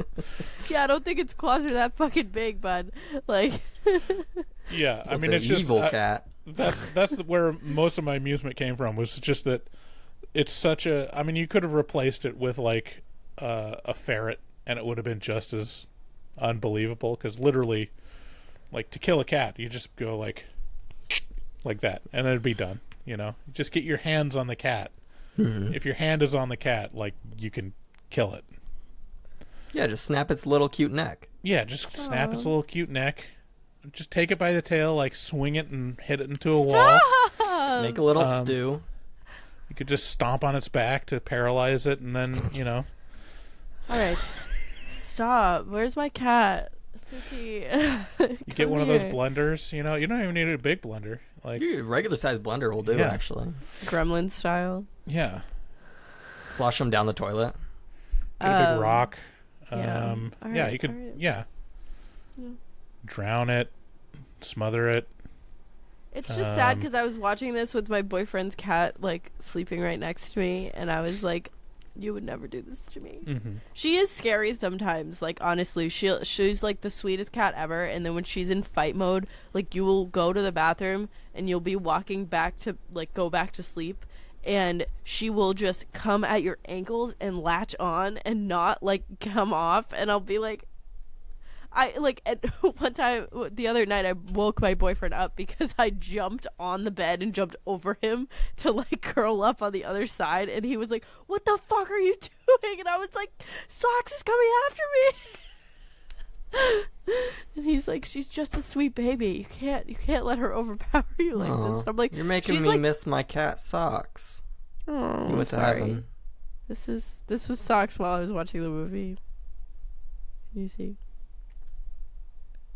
I don't think its claws are that fucking big, bud. Like, yeah, I mean, it's just evil cat. That's where most of my amusement came from. Was just that it's such a. I mean, you could have replaced it with like a ferret, and it would have been just as unbelievable. Because literally, like to kill a cat, you just go like that, and it'd be done. Just get your hands on the cat. Mm-hmm. If your hand is on the cat, like you can kill it. Yeah, just snap its little cute neck. Yeah, just snap its little cute neck. Just take it by the tail, like swing it and hit it into a wall. Make a little stew. You could just stomp on its back to paralyze it, and then All right, stop. Where's my cat? You get one of those blenders. You don't even need a big blender. Like regular sized blender will do, actually. Gremlin style. Yeah. Flush them down the toilet. Get a big rock. Right, you could. Yeah. Drown it. Smother it. It's just sad because I was watching this with my boyfriend's cat like sleeping right next to me, and I was like, you would never do this to me. Mm-hmm. She is scary sometimes. Like, honestly, she's like the sweetest cat ever. And then when she's in fight mode, like, you will go to the bathroom and you'll be walking back to like go back to sleep, and she will just come at your ankles and latch on and not like come off. And I'll be like, at one time the other night, I woke my boyfriend up because I jumped on the bed and jumped over him to like curl up on the other side, and he was like, "What the fuck are you doing?" And I was like, "Socks is coming after me." And he's like, "She's just a sweet baby. You can't let her overpower you like this." And I'm like, "You're making me miss my cat Socks." Oh, you went to heaven. This was Socks while I was watching the movie. Can you see?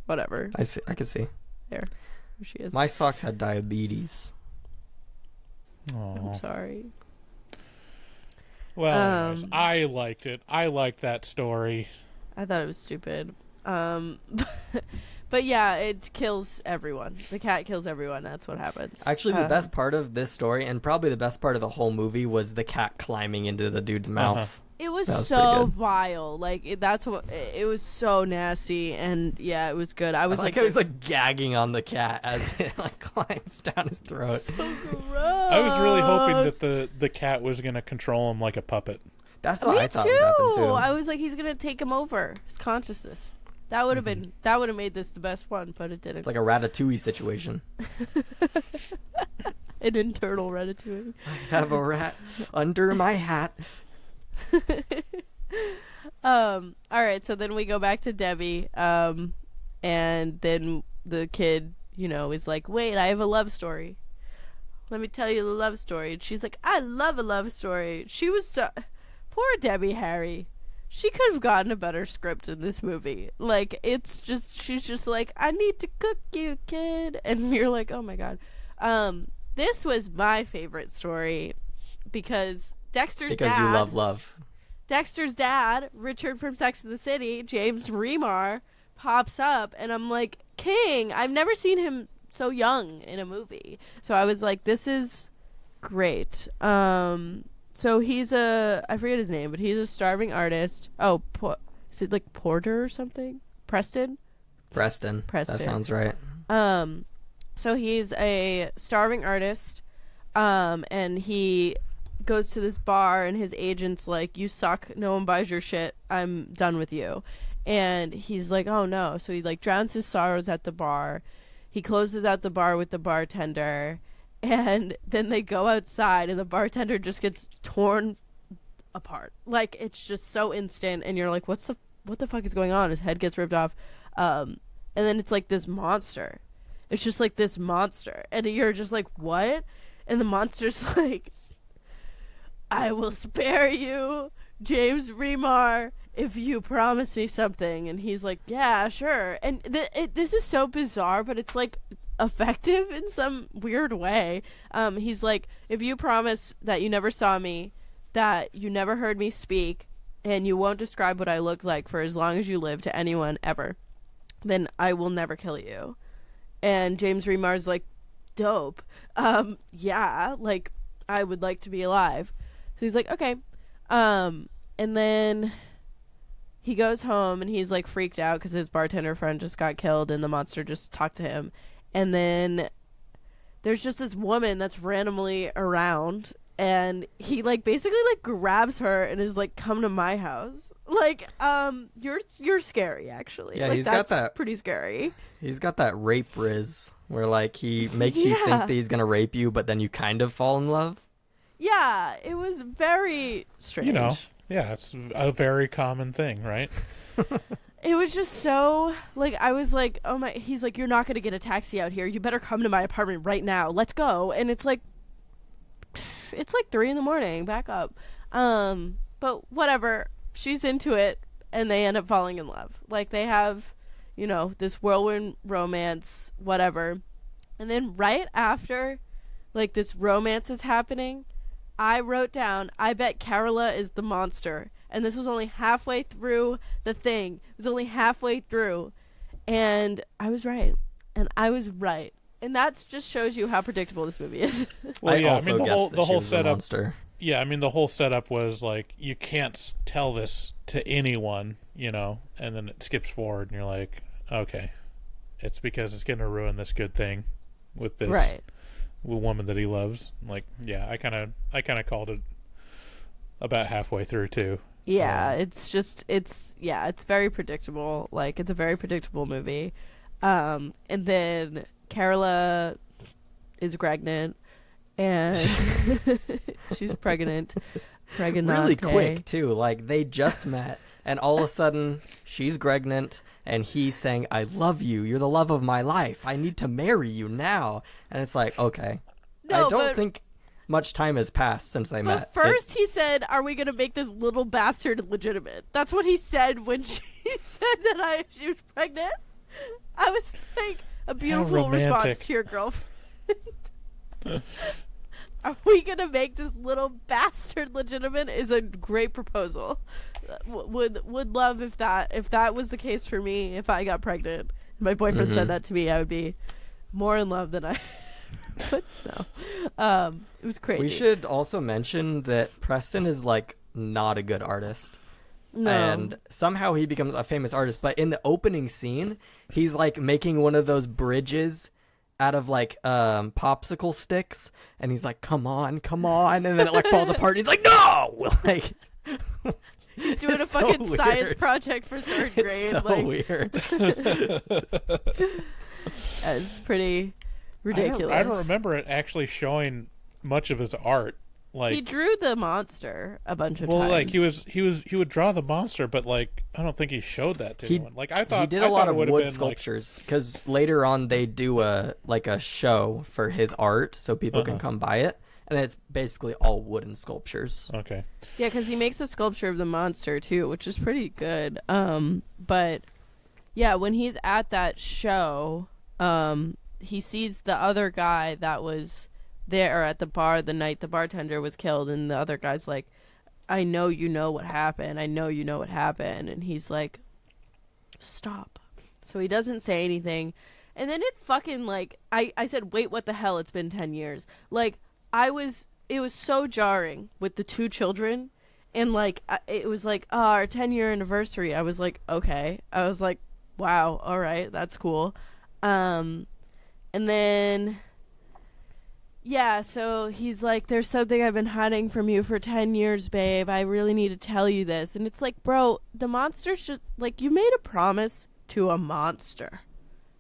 Whatever. I can see. There she is. My Socks had diabetes. Aww. I'm sorry. Well, anyways, I liked it. I liked that story. I thought it was stupid. But yeah, it kills everyone. The cat kills everyone. That's what happens. Actually, the best part of this story, and probably the best part of the whole movie, was the cat climbing into the dude's mouth. It was so vile. Like it was so nasty, and yeah, it was good. I was I was like gagging on the cat as it like climbs down his throat. So gross. I was really hoping that the cat was gonna control him like a puppet. That's what I thought would happen too. I was like, he's gonna take him over, his consciousness. That would have been. That would have made this the best one, but it didn't. It's like a Ratatouille situation. An internal Ratatouille. I have a rat under my hat. All right, so then we go back to Debbie, and then the kid, is like, wait, I have a love story. Let me tell you the love story. And she's like, I love a love story. She was so... Poor Debbie Harry. She could have gotten a better script in this movie. Like, it's just... She's just like, I need to cook you, kid. And you're like, oh my god. This was my favorite story because Dexter's dad... Because you love love. Dexter's dad, Richard from Sex and the City, James Remar, pops up. And I'm like, King, I've never seen him so young in a movie. So I was like, this is great. So he's I forget his name, but he's a starving artist. Oh, is it like Porter or something? Preston. That sounds right. So he's a starving artist, and he goes to this bar, and his agent's like, you suck, no one buys your shit, I'm done with you. And he's like, oh no. So he like drowns his sorrows at the bar. He closes out the bar with the bartender, and then they go outside, and the bartender just gets torn apart. Like, it's just so instant, and you're like, what the fuck is going on? His head gets ripped off, and then it's like this monster. It's just like this monster, and you're just like, what? And the monster's like, I will spare you, James Remar, if you promise me something. And he's like, yeah, sure. And this is so bizarre, but it's like effective in some weird way. He's like, if you promise that you never saw me, that you never heard me speak, and you won't describe what I look like for as long as you live to anyone ever, then I will never kill you. And James Remar's like, dope. Yeah, like, I would like to be alive. So he's like, okay. And then he goes home, and he's like freaked out because his bartender friend just got killed, and the monster just talked to him. And then there's just this woman that's randomly around, and he like basically like grabs her and is like, come to my house. Like, you're scary, actually. Yeah, like, he's that's got that pretty scary. He's got that rape riz where like he makes you think that he's gonna rape you, but then you kind of fall in love. Yeah, it was very strange. Yeah, it's a very common thing, right? It was just so, like, I was like, oh my, he's like, you're not going to get a taxi out here. You better come to my apartment right now. Let's go. And it's like 3 a.m, back up. But whatever, she's into it, and they end up falling in love. Like, they have, this whirlwind romance, whatever. And then right after, like, this romance is happening, I wrote down, I bet Carola is the monster. And this was only halfway through the thing. It was only halfway through. And I was right. And that just shows you how predictable this movie is. Well, yeah, I mean, the whole setup. Monster. Yeah, I mean, the whole setup was like, you can't tell this to anyone, and then it skips forward, and you're like, okay, it's because it's going to ruin this good thing with this woman that he loves. Like, yeah, I kind of called it about halfway through too. Yeah, it's very predictable. Like, it's a very predictable movie. And then Carola is pregnant, and she's pregnant. Really quick too. Like, they just met, and all of a sudden she's pregnant, and he's saying, I love you, you're the love of my life, I need to marry you now. And it's like, okay. I don't think much time has passed since they met. First he said, are we going to make this little bastard legitimate? That's what he said when she said that she was pregnant. I was like, a beautiful response to your girlfriend. Are we going to make this little bastard legitimate is a great proposal. Would love if that was the case for me, if I got pregnant. My boyfriend said that to me, I would be more in love than I... But no. It was crazy. We should also mention that Preston is like not a good artist. No. And somehow he becomes a famous artist, but in the opening scene, he's like making one of those bridges out of like popsicle sticks, and he's like, come on, and then it like falls apart, and he's like, no! Like, he's doing a fucking science project for 3rd grade. It's so weird. It's pretty ridiculous. I don't remember it actually showing much of his art. like he drew the monster a bunch of well, times. like he would draw the monster, but like I don't think he showed that to anyone. Like I thought he did a a lot of wood sculptures because later on they do a show for his art so people can come buy it, and it's basically all wooden sculptures. Okay. Yeah, because he makes a sculpture of the monster too, which is pretty good. But yeah, when he's at that show, he sees the other guy that was there at the bar the night the bartender was killed, and the other guy's like, I know you know what happened. I know you know what happened. And he's like, stop. So he doesn't say anything. And then it fucking, like, I said, wait, what the hell? It's been 10 years. Like, it was so jarring with the two children. And, like, it was like, oh, our 10-year anniversary. I was like, okay. I was like, wow, all right, that's cool. And then... yeah, so he's like, there's something I've been hiding from you for 10 years, babe. I really need to tell you this. And it's like, bro, the monster's just, like, you made a promise to a monster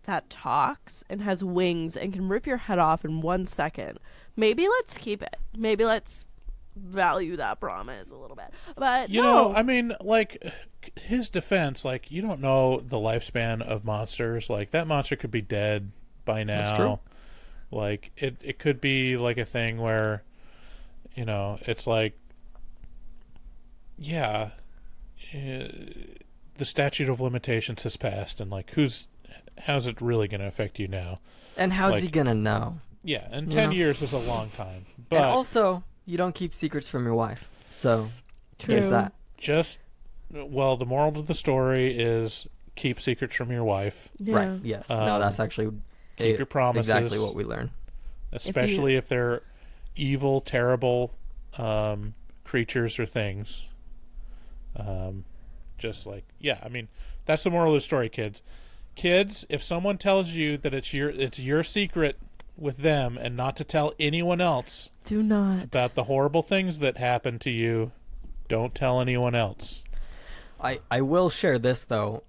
that talks and has wings and can rip your head off in 1 second. Maybe let's keep it. Maybe let's value that promise a little bit. But you know, I mean, like, his defense, like, you don't know the lifespan of monsters. Like, that monster could be dead by now. That's true. Like, it could be, like, a thing where, you know, it's like, yeah, the statute of limitations has passed, and, like, how's it really going to affect you now? And how's like, he going to know? Yeah, and 10 years is a long time. But and also, you don't keep secrets from your wife. So, there's that. Well, the moral of the story is keep secrets from your wife. Yeah. Right, yes. No, that's actually... keep your promises. Exactly what we learn. Especially if they're evil, terrible creatures or things. Just like, yeah, I mean, that's the moral of the story, kids. Kids, if someone tells you that it's your secret with them and not to tell anyone else, do not about the horrible things that happen to you, don't tell anyone else. I will share this, though,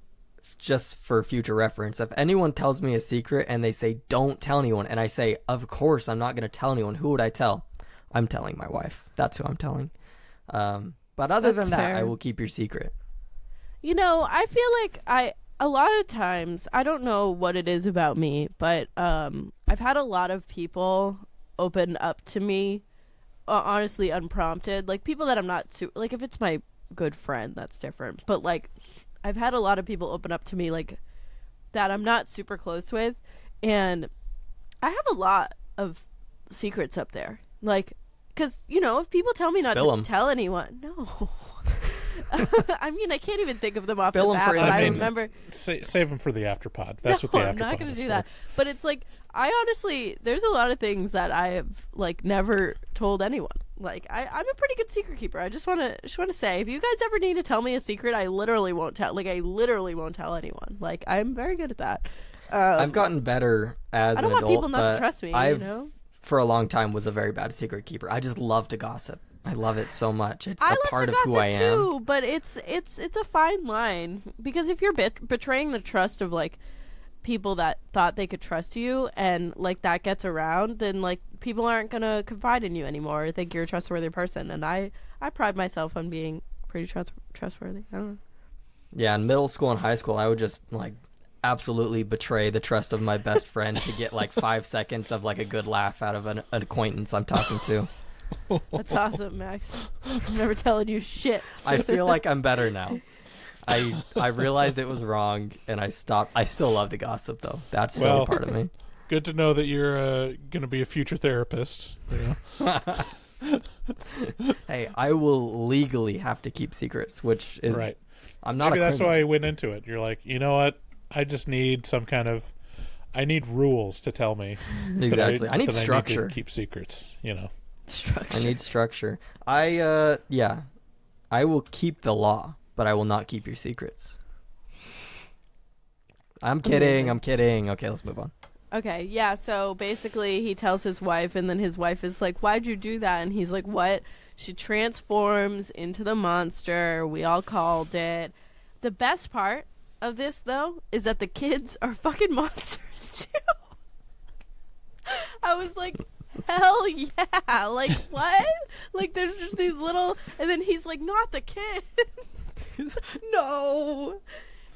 just for future reference. If anyone tells me a secret and they say, don't tell anyone, and I say, of course I'm not going to tell anyone, who would I tell? I'm telling my wife. That's who I'm telling. But other than that, I will keep your secret. You know, I feel like a lot of times, I don't know what it is about me, but I've had a lot of people open up to me, honestly, unprompted. Like, people that I'm not like, if it's my good friend, that's different. But, like, I've had a lot of people open up to me, like, that I'm not super close with, and I have a lot of secrets up there. Like, because, you know, if people tell me not to tell anyone, no. I mean, I can't even think of them off the bat, but I remember... Save them for the afterpod. That's what the afterpod is. I'm not going to do that. But it's like, I honestly, there's a lot of things that I have, like, never told anyone. Like, I'm a pretty good secret keeper. I just want to say, if you guys ever need to tell me a secret, I literally won't tell. Like, I literally won't tell anyone. Like, I'm very good at that. I've gotten better as an adult. I don't want people not to trust me, you know? For a long time, was a very bad secret keeper. I just love to gossip. I love it so much. It's a part of who I am. I love to gossip too, but it's a fine line, because if you're betraying the trust of, like, people that thought they could trust you, and, like, that gets around, then, like, people aren't gonna confide in you anymore or think you're a trustworthy person. And I pride myself on being pretty trustworthy. I don't know. Yeah, in middle school and high school, I would just, like, absolutely betray the trust of my best friend to get, like, 5 seconds of, like, a good laugh out of an acquaintance I'm talking to. That's awesome, Max. I'm never telling you shit. I feel like I'm better now. I realized it was wrong, and I stopped. I still love to gossip, though. That's still a part of me. Good to know that you're going to be a future therapist. You know? Hey, I will legally have to keep secrets, which is right. I'm not. Maybe that's why I went into it. You're like, you know what? I just need some kind of. I need rules to tell me. Exactly. I need structure. I need to keep secrets. You know. Structure. I need structure. I will keep the law, but I will not keep your secrets. I'm kidding. Okay, let's move on. Okay, yeah, so basically he tells his wife, and then his wife is like, why'd you do that? And he's like, what? She transforms into the monster. We all called it. The best part of this, though, is that the kids are fucking monsters, too. I was like, hell yeah. Like, what? Like, there's just these little, and then he's like, not the kids. No.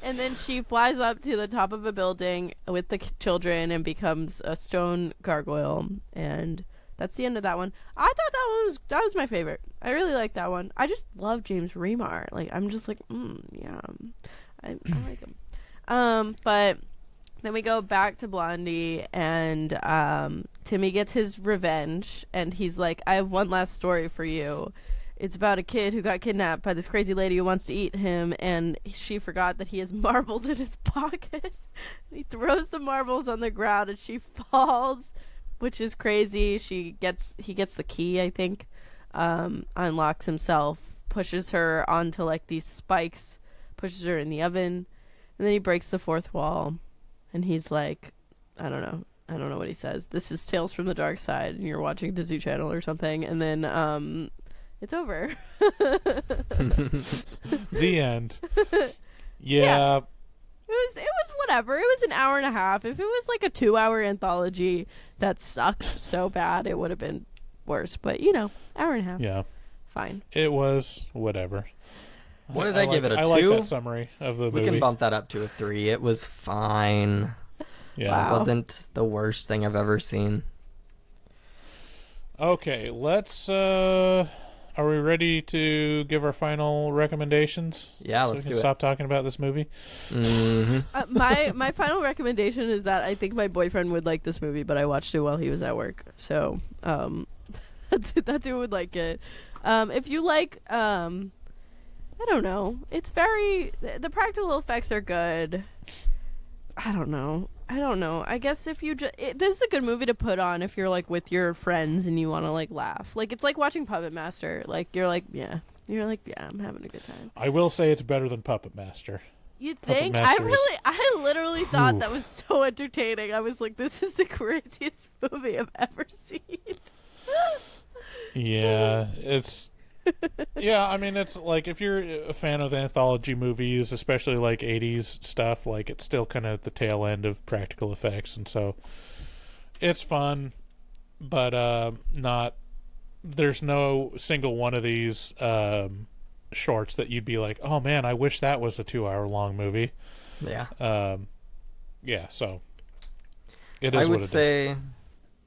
And then she flies up to the top of a building with the children and becomes a stone gargoyle. And that's the end of that one. I thought that was my favorite. I really like that one. I just love James Remar. Like, I'm just like, yeah. I like him. But then we go back to Blondie, and Timmy gets his revenge, and he's like, I have one last story for you. It's about a kid who got kidnapped by this crazy lady who wants to eat him, and she forgot that he has marbles in his pocket. He throws the marbles on the ground, and she falls, which is crazy. He gets the key, I think, unlocks himself, pushes her onto like these spikes, pushes her in the oven, and then he breaks the fourth wall, and he's like, I don't know what he says. This is Tales from the Dark Side, and you're watching Disney Channel or something, and then it's over. The end. Yeah. It was whatever. It was an hour and a half. If it was like a 2-hour anthology that sucked so bad, it would have been worse. But, hour and a half. Yeah. Fine. It was whatever. What did I give it, a 2? I like that summary of the movie. We can bump that up to a 3. It was fine. Yeah. Wow. It wasn't the worst thing I've ever seen. Okay, let's... Are we ready to give our final recommendations? Yeah, so let's we do can it. stop talking about this movie? Mm-hmm. My final recommendation is that I think my boyfriend would like this movie, but I watched it while he was at work. So that's who would like it. If you like... I don't know. It's very... The practical effects are good. I don't know. I guess if you just... This is a good movie to put on if you're, like, with your friends and you want to, like, laugh. Like, it's like watching Puppet Master. Like, you're like, yeah. You're like, yeah, I'm having a good time. I will say it's better than Puppet Master. You think? Master I literally thought that was so entertaining. I was like, this is the craziest movie I've ever seen. Yeah, it's... Yeah, I mean, it's like, if you're a fan of anthology movies, especially like 80s stuff, like, it's still kind of at the tail end of practical effects, and so it's fun, but there's no single one of these shorts that you'd be like, oh man, I wish that was a 2-hour long movie. Yeah. Yeah, so it is what it is. I would say,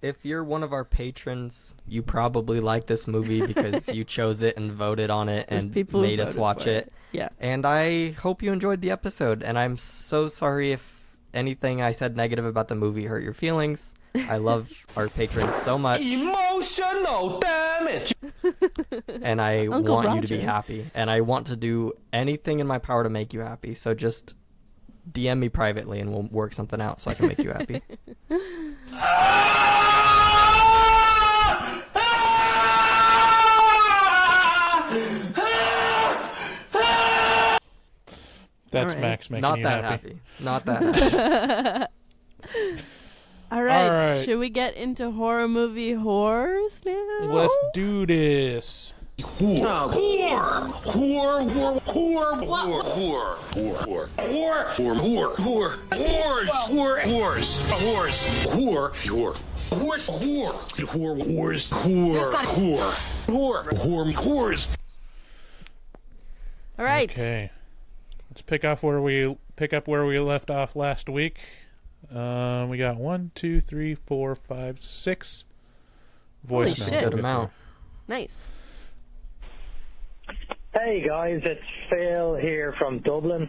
if you're one of our patrons, you probably like this movie because you chose it and voted on it and made us watch it. Yeah. And I hope you enjoyed the episode. And I'm so sorry if anything I said negative about the movie hurt your feelings. I love our patrons so much. Emotional damage. And I Uncle want you to Roger. be happy. And I want to do anything in my power to make you happy. So just DM me privately and we'll work something out so I can make you happy. That's All right. Max making Not you that happy. Not that happy. All right. All right. Should we get into horror movie horrors now? Let's do this. All right. Okay. Let's pick up where we left off last week. We got 1, 2, 3, 4, 5, 6 voicemails. shit. Good amount. Nice. Hey guys, it's Phil here from Dublin.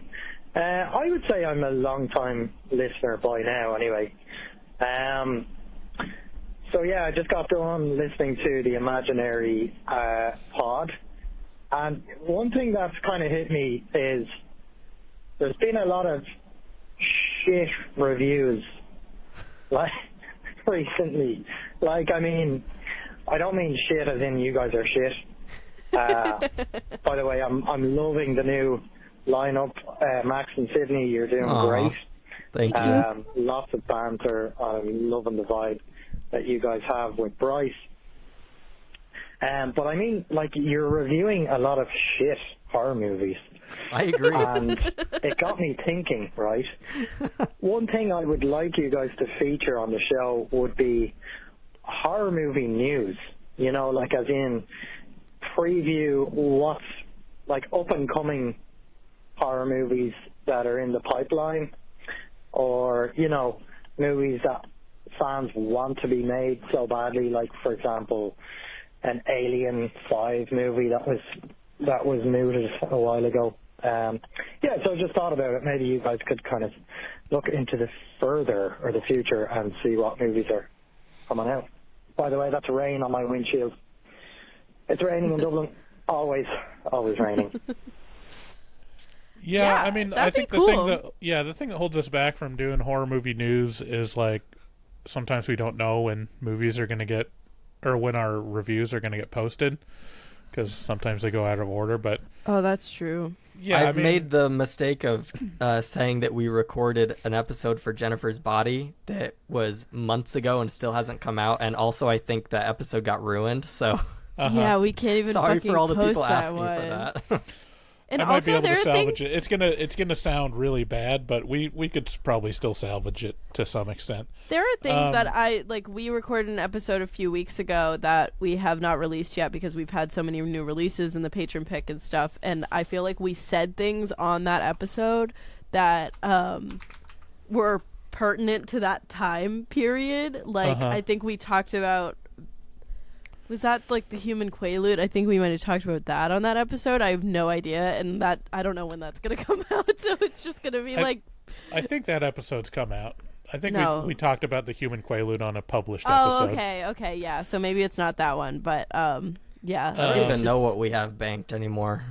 I would say I'm a long-time listener by now anyway. So yeah, I just got done listening to the Imaginary pod. And one thing that's kind of hit me is there's been a lot of shit reviews like recently. Like, I mean, I don't mean shit as in you guys are shit. By the way, I'm loving the new lineup. Max and Sydney, you're doing great. Thank you. Lots of banter. I'm loving the vibe that you guys have with Bryce. But I mean, like, you're reviewing a lot of shit horror movies. I agree. And it got me thinking, right? One thing I would like you guys to feature on the show would be horror movie news, you know, like as in preview what's like up and coming horror movies that are in the pipeline, or, you know, movies that fans want to be made so badly, like, for example, an Alien 5 movie that was mooted a while ago. Yeah, so I just thought about it. Maybe you guys could kind of look into the future and see what movies are coming out. By the way, that's rain on my windshield. It's raining in Dublin. Always raining. Yeah, I mean, I think the thing that holds us back from doing horror movie news is, like, sometimes we don't know when movies are going to get, or when our reviews are going to get posted, because sometimes they go out of order. But oh, that's true. Yeah, I've made the mistake of saying that we recorded an episode for Jennifer's Body that was months ago and still hasn't come out, and also I think that episode got ruined. So yeah, we can't even. Sorry fucking for all the post people that asking one. for that. And I might be also, able to there are salvage things... it. It's gonna sound really bad, but we could probably still salvage it to some extent. There are things that we recorded an episode a few weeks ago that we have not released yet because we've had so many new releases in the patron pick and stuff, and I feel like we said things on that episode that were pertinent to that time period. Like, I think we talked about... Was that, like, the human quaalude? I think we might have talked about that on that episode. I have no idea, and that I don't know when that's going to come out, so it's just going to be, I think that episode's come out. I think we talked about the human quaalude on a published episode. Oh, okay, yeah. So maybe it's not that one, but, yeah. I don't even know what we have banked anymore.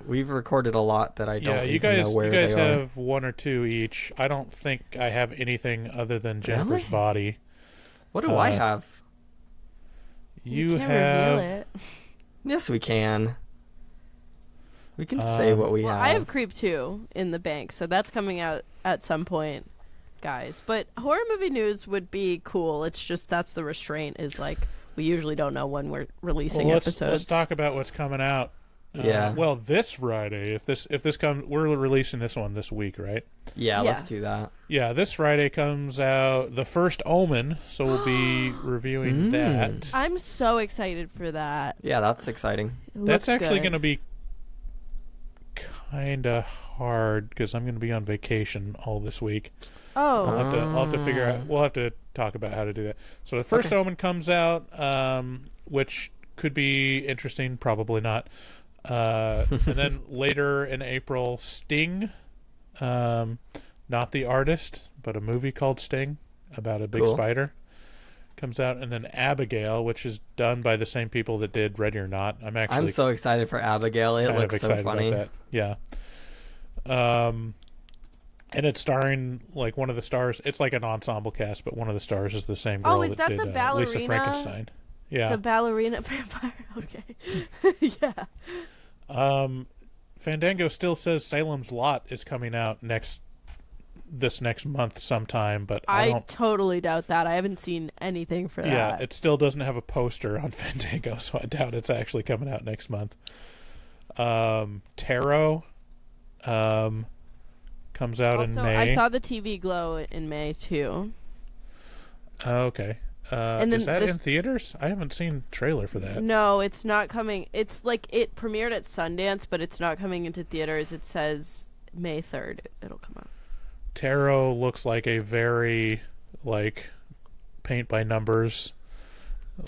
We've recorded a lot that I don't even know where they are. You guys have one or two each. I don't think I have anything other than Jennifer's Body. What do I have? You can't reveal it. Yes, we can. We can say what we have. I have Creep 2 in the bank, so that's coming out at some point, guys. But horror movie news would be cool. It's just that's the restraint is, like, we usually don't know when we're releasing episodes. Let's talk about what's coming out. Yeah. Well, this Friday, if this comes, we're releasing this one this week, right? Yeah, let's do that. Yeah, this Friday comes out The First Omen, so we'll be reviewing that. I'm so excited for that. Yeah, that's exciting. That's actually going to be kind of hard because I'm going to be on vacation all this week. Oh. I'll have to figure out. We'll have to talk about how to do that. So The First Omen comes out, which could be interesting, probably not. And then later in April, Sting, not the artist, but a movie called Sting about a big spider, comes out. And then Abigail, which is done by the same people that did Ready or Not. I'm so excited for Abigail. It looks so funny. About that. Yeah. And it's starring, like, one of the stars. It's like an ensemble cast, but one of the stars is the same girl is that did the ballerina? Lisa Frankenstein. Yeah. The ballerina vampire. Okay. Yeah. Fandango still says Salem's Lot is coming out this next month sometime, but I totally doubt that. I haven't seen anything for that. Yeah, it still doesn't have a poster on Fandango, so I doubt it's actually coming out next month. Tarot comes out in May. I saw the TV Glow in May too. Okay. And is that in theaters? I haven't seen a trailer for that. No, it's not coming. It's like it premiered at Sundance, but it's not coming into theaters. It says May 3rd. It'll come out. Tarot looks like a very, like, paint by numbers.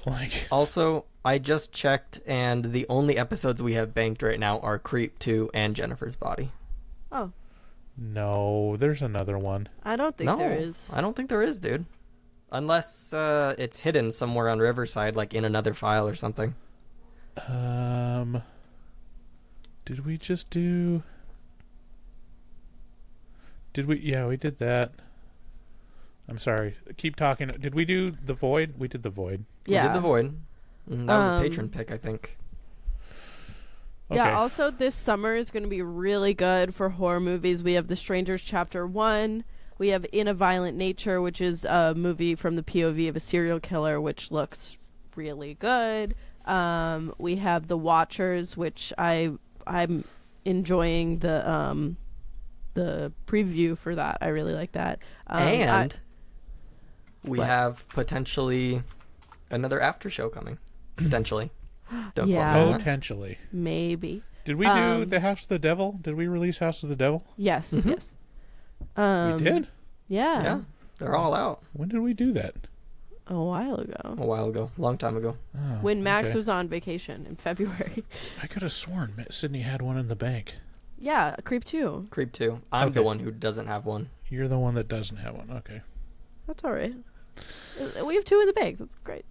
Like. Also, I just checked, and the only episodes we have banked right now are Creep 2 and Jennifer's Body. Oh. No, there's another one. I don't think there is. I don't think there is, dude. Unless it's hidden somewhere on Riverside, like in another file or something. Did we just do... Did we... Yeah, we did that. I'm sorry. Keep talking. Did we do The Void? We did The Void. Yeah. We did The Void. That was a patron pick, I think. Okay. Yeah, also this summer is going to be really good for horror movies. We have The Strangers Chapter 1. We have In a Violent Nature, which is a movie from the POV of a serial killer, which looks really good. We have The Watchers, which I'm enjoying the preview for that. I really like that. And we have potentially another after show coming, potentially. Don't Yeah. quote me on that. Potentially. Maybe. Did we do the House of the Devil? Did we release House of the Devil? Yes. Mm-hmm. Yes. We did? Yeah. Yeah, they're all out. When did we do that? A while ago. A while ago, long time ago. Oh, When Max okay. was on vacation in February. I could have sworn Sydney had one in the bank. Yeah, Creep 2. Creep 2. I'm Okay. the one who doesn't have one. You're the one that doesn't have one. Okay. That's all right. We have 2 in the bank. That's great.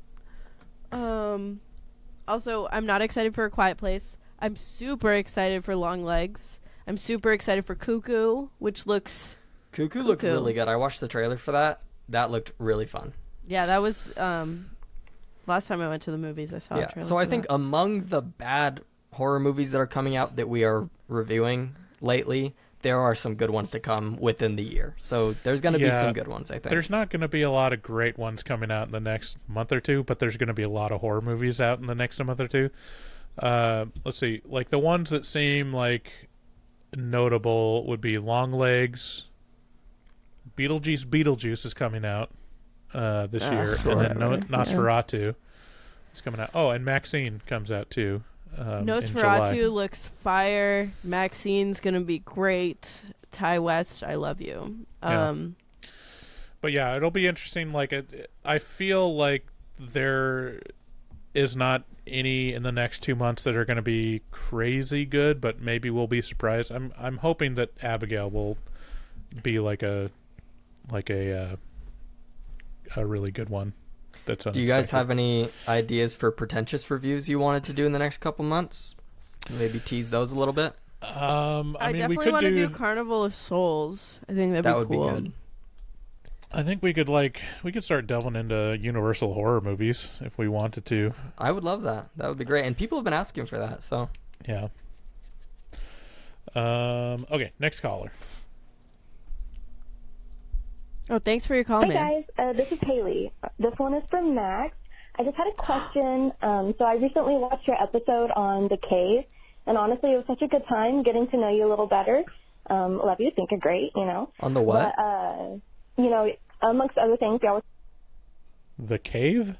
Also, I'm not excited for A Quiet Place. I'm super excited for Long Legs. I'm super excited for Cuckoo, which looks... Cuckoo looked really good. I watched the trailer for that. That looked really fun. Yeah, that was... last time I went to the movies, I saw a trailer So I for think that. among the bad horror movies that are coming out that we are reviewing lately, there are some good ones to come within the year. So there's going to be some good ones, I think. There's not going to be a lot of great ones coming out in the next month or two, but there's going to be a lot of horror movies out in the next month or two. Let's see. Like the ones that seem like notable would be Long Legs. Beetlejuice is coming out this year. sure, and then right. Nosferatu is coming out. Oh, and Maxine comes out too. In July. Nosferatu looks fire. Maxine's gonna be great. Ty West, I love you. But yeah, it'll be interesting. Like, I feel like there is not any in the next 2 months that are going to be crazy good, but maybe we'll be surprised. I'm hoping that Abigail will be like a really good one. That's Do you guys have any ideas for pretentious reviews you wanted to do in the next couple months? Maybe tease those a little bit. I mean, we definitely could want to do Carnival of Souls. I think That would cool. be good. I think we could start delving into Universal horror movies if we wanted to. I would love that. That would be great. And people have been asking for that, so. Yeah. Okay, next caller. Oh, thanks for your call, Hey man. guys, this is Haley. This one is from Max. I just had a question. So I recently watched your episode on The Cave, and honestly, it was such a good time getting to know you a little better. Love you, think you're great, you know. On the what? But, you know, amongst other things, y'all was... The Cave?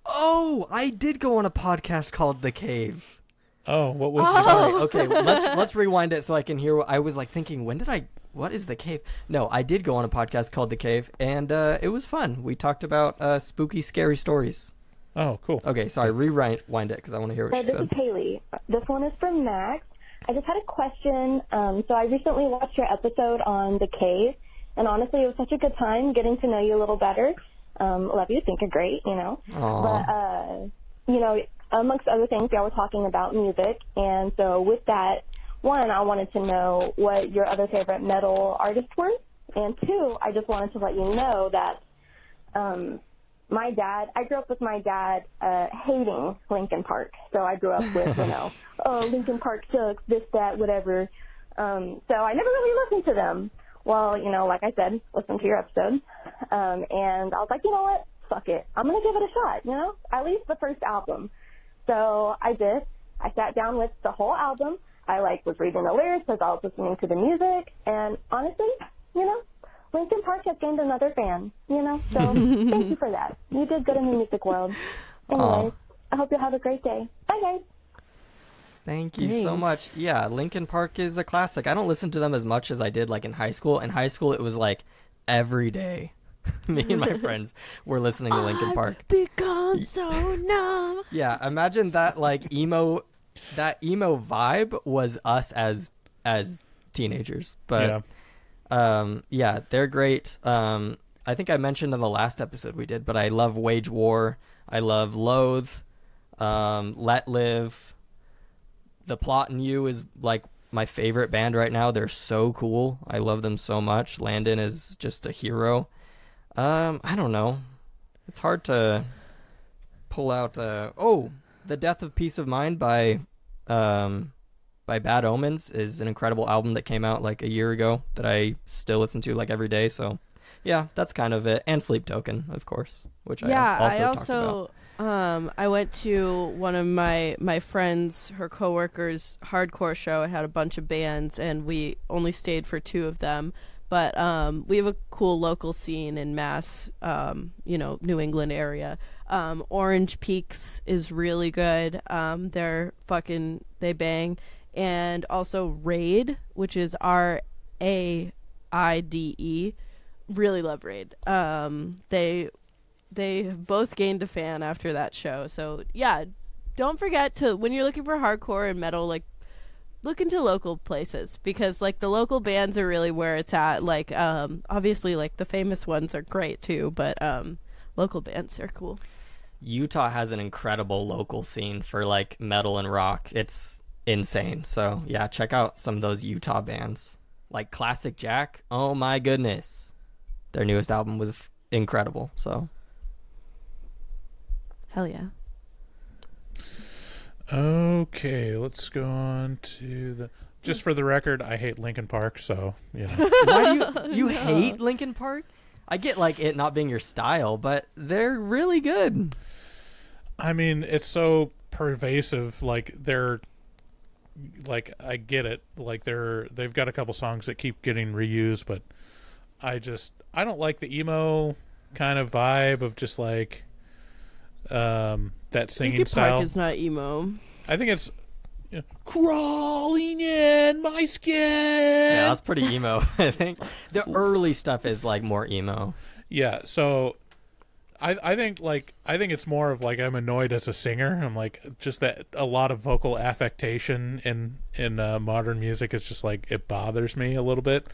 Oh, I did go on a podcast called The Cave. Oh, what was Sorry, okay, let's rewind it so I can hear what I was like thinking, what is The Cave? No, I did go on a podcast called The Cave, and it was fun. We talked about spooky, scary stories. Oh, cool. Okay, sorry, rewind it because I want to hear what she This said. is Haley. This one is from Max. I just had a question. So I recently watched your episode on The Cave, and honestly, it was such a good time getting to know you a little better. Love you, think you're great, you know. Aww. But, you know, amongst other things, y'all were talking about music, and so with that, one, I wanted to know what your other favorite metal artists were, and two, I just wanted to let you know that I grew up with my dad hating Linkin Park, so I grew up with, you know, oh, Linkin Park sucks, this, that, whatever, so I never really listened to them. Well, you know, like I said, listen to your episode, and I was like, you know what, fuck it, I'm going to give it a shot, you know, at least the first album. So I did. I sat down with the whole album. I was reading the lyrics as I was listening to the music, and honestly, you know, Linkin Park has gained another fan, you know, so thank you for that. You did good in the music world. Anyways, I hope you have a great day. Bye, guys. Thank you so much. Yeah, Linkin Park is a classic. I don't listen to them as much as I did in high school. In high school, it was every day. Me and my friends were listening to Linkin Park. Become so numb. Yeah, imagine that emo vibe was us as teenagers. But yeah, they're great. I think I mentioned in the last episode we did, but I love Wage War. I love Loathe, Let Live. The Plot and You is my favorite band right now. They're so cool. I love them so much. Landon is just a hero. I don't know. It's hard to pull out. The Death of Peace of Mind by Bad Omens is an incredible album that came out a year ago that I still listen to every day. So, yeah, that's kind of it. And Sleep Token, of course, which I also talked about. I went to one of my friends, her coworkers' hardcore show. It had a bunch of bands, and we only stayed for 2 of them. But we have a cool local scene in Mass, New England area. Orange Peaks is really good. They bang. And also Raid, which is RAIDE. Really love Raid. They have both gained a fan after that show. So yeah, don't forget to, when you're looking for hardcore and metal, like, look into local places, because like the local bands are really where it's at. Like obviously like the famous ones are great too, but local bands are cool. Utah has an incredible local scene for like metal and rock. It's insane. So yeah, check out some of those Utah bands. Like Classic Jack. Oh my goodness. Their newest album was incredible. So hell yeah. Okay, let's go on to the... Just for the record, I hate Linkin Park, so, you know. Why do you hate Linkin Park? I get, like, it not being your style, but they're really good. I mean, it's so pervasive. Like, they're... Like, I get it. Like, they've got a couple songs that keep getting reused, but I don't like the emo kind of vibe of just, like... that singing Linkin style. Park is not emo. I think it's crawling in my skin. Yeah, that's pretty emo. I think the early stuff is like more emo. Yeah, so I think it's more of like I'm annoyed as a singer. I'm like, just that a lot of vocal affectation in modern music is just like, it bothers me a little bit.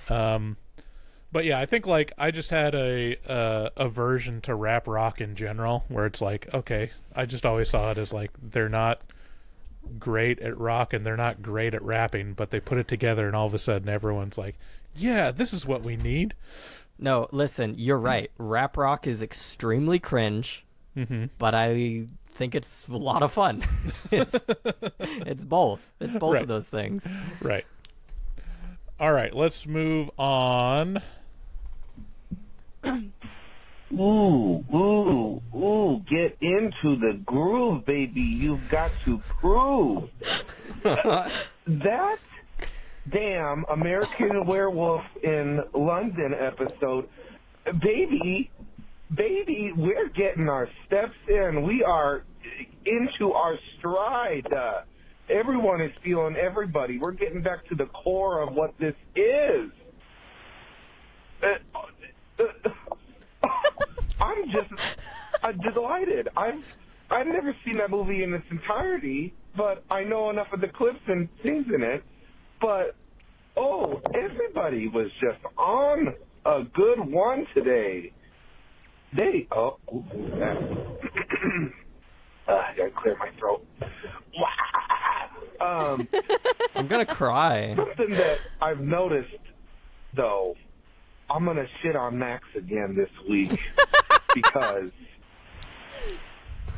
But yeah, I think like I just had a aversion to rap rock in general, where it's like, okay, I just always saw it as like, they're not great at rock and they're not great at rapping, but they put it together and all of a sudden everyone's like, yeah, this is what we need. No, listen, you're right. Rap rock is extremely cringe, but I think it's a lot of fun. It's both. It's both of those things. Right. All right, let's move on. Ooh, get into the groove, baby. You've got to prove. That damn American Werewolf in London episode, baby, we're getting our steps in. We are into our stride. Everyone is feeling everybody. We're getting back to the core of what this is. I'm just delighted. I've never seen that movie in its entirety, but I know enough of the clips and scenes in it. But everybody was just on a good one today. I gotta clear my throat. I'm gonna cry. Something that I've noticed, though, I'm gonna shit on Max again this week because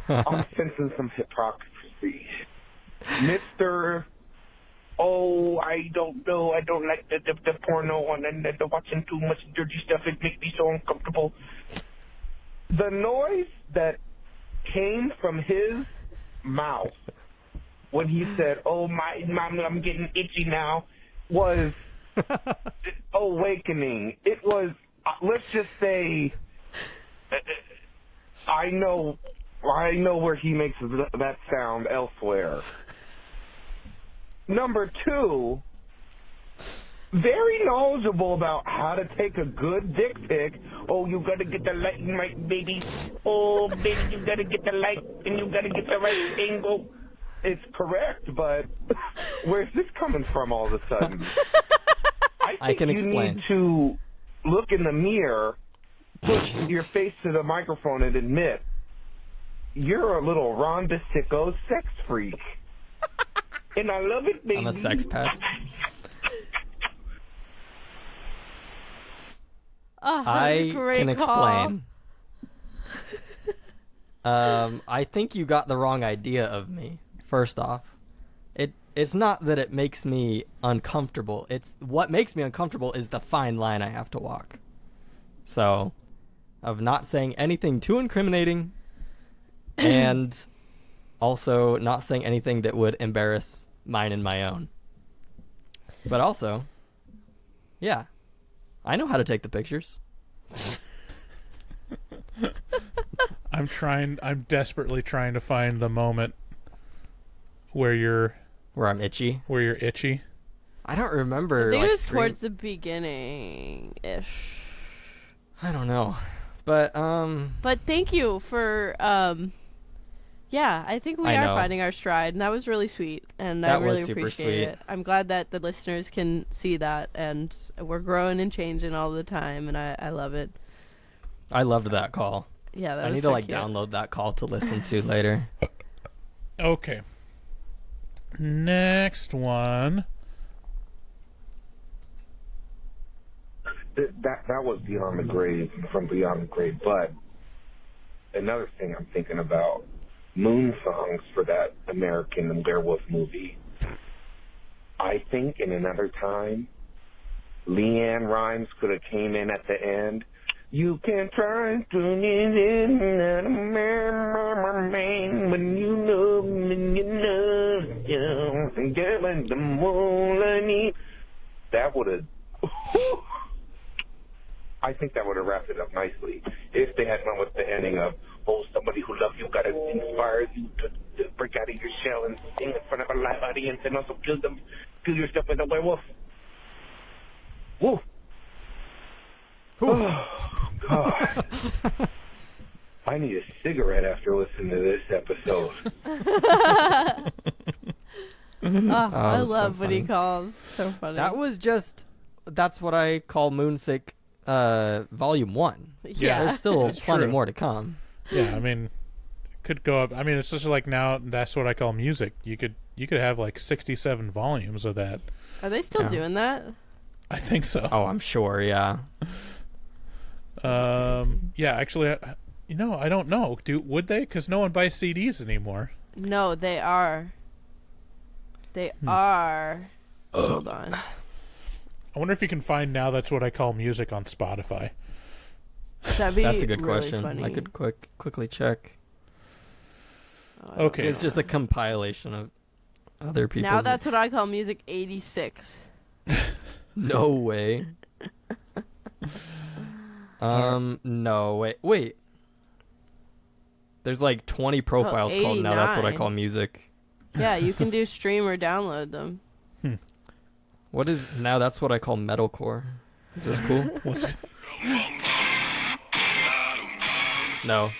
I'm sensing some hypocrisy. Mr. I don't know. I don't like the porno and the watching too much dirty stuff. It makes me so uncomfortable. The noise that came from his mouth when he said, "Oh my, mom, I'm getting itchy now," was awakening. It was, let's just say, I know where he makes that sound elsewhere. Number two, very knowledgeable about how to take a good dick pic. Oh, you gotta get the light right, baby. Oh, baby, you gotta get the light and you gotta get the right angle. It's correct, but where's this coming from all of a sudden? I think you need to look in the mirror, put your face to the microphone, and admit you're a little Ron DeSicko sex freak. And I love it, baby. I'm a sex pest. I can explain. I think you got the wrong idea of me. First off, it's not that it makes me uncomfortable. It's what makes me uncomfortable is the fine line I have to walk. So, of not saying anything too incriminating, and also not saying anything that would embarrass mine and my own. But also, yeah, I know how to take the pictures. I'm desperately trying to find the moment where I'm itchy. Where you're itchy. I don't remember. I think it was towards the beginning-ish. I don't know. But thank you for I think we are finding our stride, and that was really sweet, and I really appreciate it. I'm glad that the listeners can see that, and we're growing and changing all the time, and I love it. I loved that call. Yeah, that I was need so to cute. download that call to listen to later. Okay. Next one. That was Beyond the Grave, from Beyond the Grave. But another thing I'm thinking about, moon songs for that American Werewolf movie. I think in another time, Leanne Rimes could have came in at the end. You can try to get in when you know, the morning. That would have. I think that would have wrapped it up nicely if they had gone with the ending of, somebody who loves you gotta inspire you to break out of your shell and sing in front of a live audience and also kill yourself as a werewolf. Woo! Oh, God. I need a cigarette after listening to this episode. I love when he calls. It's so funny. That was that's what I call Moonsick Volume 1. Yeah. There's still It's plenty true. more to come. Yeah, I mean, it could go up. I mean, it's just like now. That's what I call music. You could have like 67 volumes of that. Are they still doing that? I think so. Oh, I'm sure. Yeah. Yeah. Actually, I don't know. Would they? Because no one buys CDs anymore. No, they are. They are. Hold on. I wonder if you can find Now That's What I Call Music on Spotify. That'd be That's a good really question. funny. I could quickly check. Okay. It's just a compilation of other people's. Now That's What I Call Music 86. No way. No, wait. There's like 20 profiles called Now That's What I 89. Call Music. Yeah, you can do stream or download them. What is Now That's What I Call Metalcore? Is this cool? No. All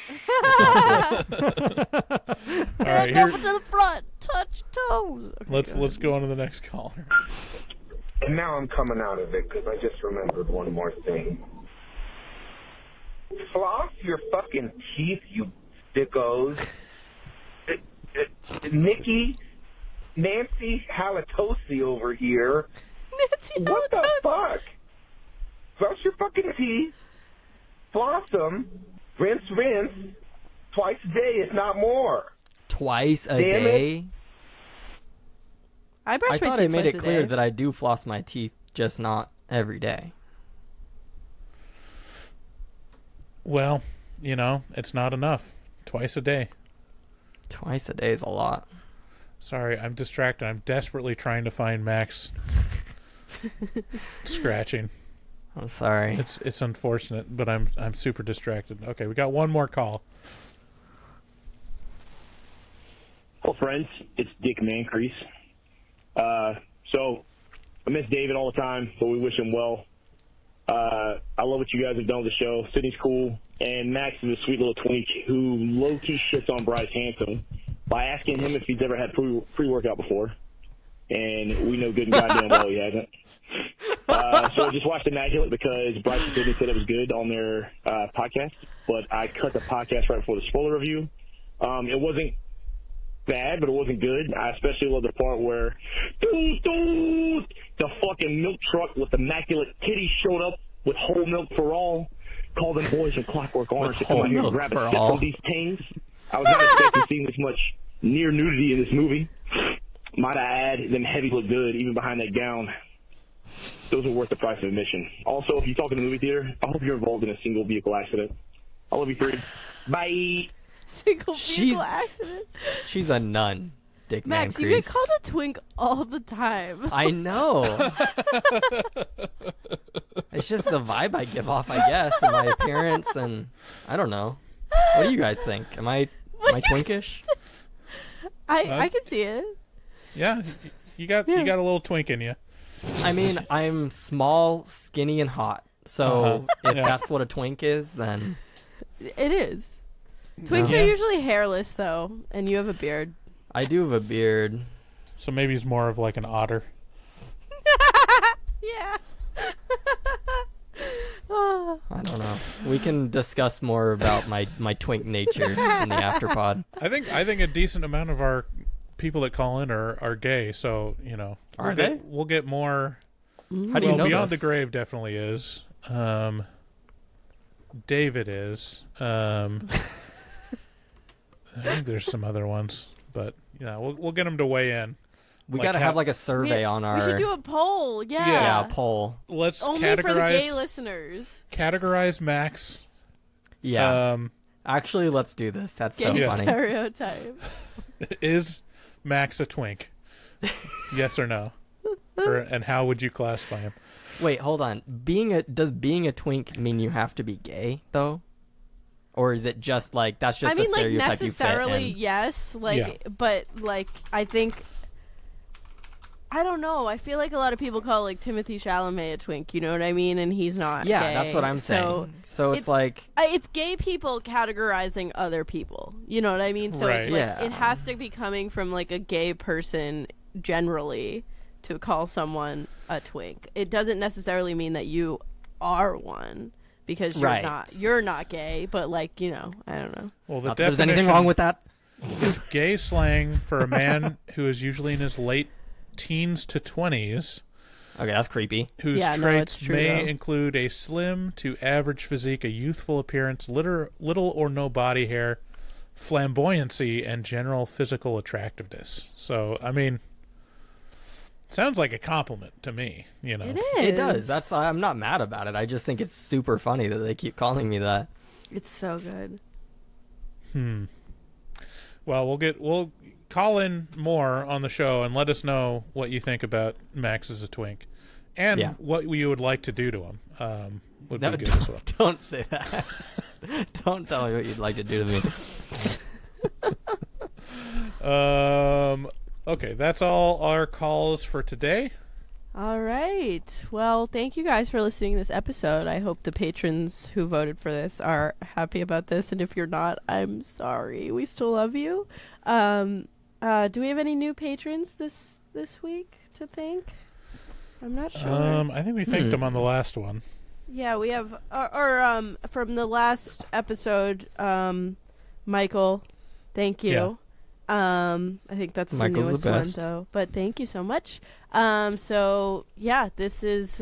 right, Hand over to the front. Touch toes. Okay, let's go on to the next caller. And now I'm coming out of it because I just remembered one more thing. Floss your fucking teeth, you sickos. Nancy Halitosi over here. Nancy What the fuck? Brush your fucking teeth, floss them, rinse, twice a day, if not more. Twice a Damn day? it. I brush I my thought teeth I made twice it a clear day. that I do floss my teeth, just not every day. Well, it's not enough. Twice a day. Twice a day is a lot. Sorry, I'm distracted. I'm desperately trying to find Max scratching. I'm sorry. It's unfortunate, but I'm super distracted. Okay, we got one more call. Hello, friends. It's Dick Mancrease. So I miss David all the time, but we wish him well. I love what you guys have done with the show. Sydney's cool, and Max is a sweet little twink who low-key shits on Bryce Hanson by asking him if he's ever had pre-workout before. And we know good and goddamn well he hasn't. So I just watched Immaculate because Bryce and Sydney said it was good on their podcast, but I cut the podcast right before the spoiler review. It wasn't bad, but it wasn't good. I especially love the part where the fucking milk truck with immaculate titties showed up with whole milk for all. Call them boys and Clockwork Orange to come out here and grab a sip from these things. I was not expecting seeing this much near nudity in this movie. Might I add, them heavies look good even behind that gown. Those are worth the price of admission. Also, if you talk in the movie theater, I hope you're involved in a single vehicle accident. I love you three. Bye. Single vehicle accident. She's a nun, Dick Max, Mancrease. you get called a twink all the time. I know. It's just the vibe I give off, I guess, and my appearance, and I don't know. What do you guys think? Am I twinkish? I can see it. Yeah, you got a little twink in you. I mean, I'm small, skinny, and hot. So if that's what a twink is, then it is. Twinks are usually hairless, though, and you have a beard. I do have a beard. So maybe he's more of like an otter. Yeah. I don't know. We can discuss more about my twink nature in the afterpod. I think a decent amount of our people that call in are gay, so we'll get more. How do you know Beyond this? the Grave definitely is. David is. I think there's some other ones, but we'll get them to weigh in. We gotta have like a survey on our. We should do a poll. Yeah. Yeah, a poll. Let's only categorize for the gay listeners. Categorize Max. Yeah. Actually, let's do this. That's so Gay funny. stereotype. Is Max a twink? Yes or no? And how would you classify him? Wait, hold on. Does being a twink mean you have to be gay though, or is it just like that's just the stereotype you fit necessarily in? yes, but like I think. I don't know. I feel like a lot of people call like Timothy Chalamet a twink. You know what I mean? And he's not. Yeah, gay. that's what I'm saying. So it's like it's gay people categorizing other people. You know what I mean? So it's like it has to be coming from like a gay person generally to call someone a twink. It doesn't necessarily mean that you are one because you're not gay. But like I don't know. Well, not that there's anything wrong with that. Is gay slang for a man who is usually in his late teens to 20s. Okay, that's creepy. Whose traits may include a slim to average physique, a youthful appearance, little or no body hair, flamboyancy, and general physical attractiveness. So, I mean, sounds like a compliment to me. It is. It does. I'm not mad about it. I just think it's super funny that they keep calling me that. It's so good. Well, we'll call in more on the show and let us know what you think about Max as a twink and what you would like to do to him. Would be good as well. Don't say that. Don't tell me what you'd like to do to me. Okay, that's all our calls for today. All right. Well, thank you guys for listening to this episode. I hope the patrons who voted for this are happy about this, and if you're not, I'm sorry. We still love you. Do we have any new patrons this week to thank? I'm not sure. I think we thanked them on the last one. Yeah, we have, from the last episode, Michael, thank you. I think that's Michael's the newest the best. one, though. But thank you so much. So yeah, this was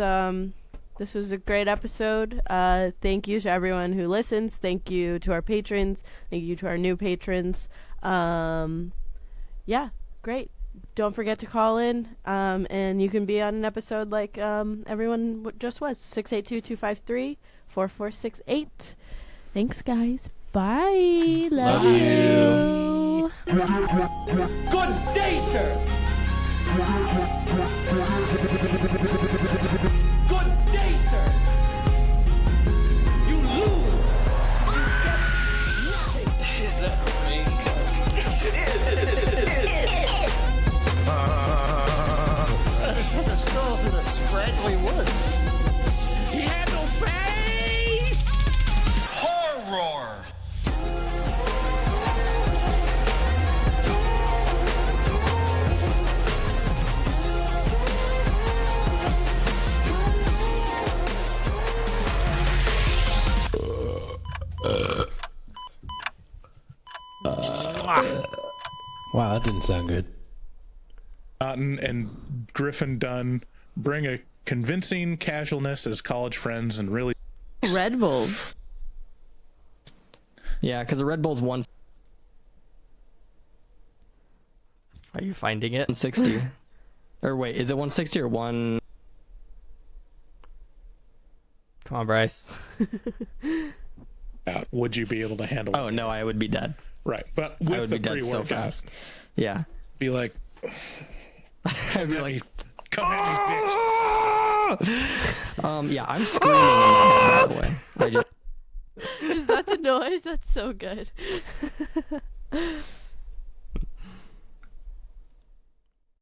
a great episode. Thank you to everyone who listens. Thank you to our patrons. Thank you to our new patrons. Yeah, great. Don't forget to call in, and you can be on an episode like everyone just was. 682-253-4468. Thanks, guys. Bye. Love you. Good day, sir. Good day, sir. You lose. Is that me? Yes, it is. I just had to stroll through the scraggly woods. He had no face. Horror. Wow, that didn't sound good. Otten and Griffin Dunn bring a convincing casualness as college friends and really Red Bulls. Yeah, because the Red Bull's one. Are you finding it? 160. Or wait, is it 160 or 1? Come on, Bryce. would you be able to handle Oh, no, I would be dead. Right, but I with would the be dead so pre-workout, fast. Yeah. be like, I'd be like, come at me, bitch. yeah, I'm screaming in my head, by the way. Is that the noise? That's so good.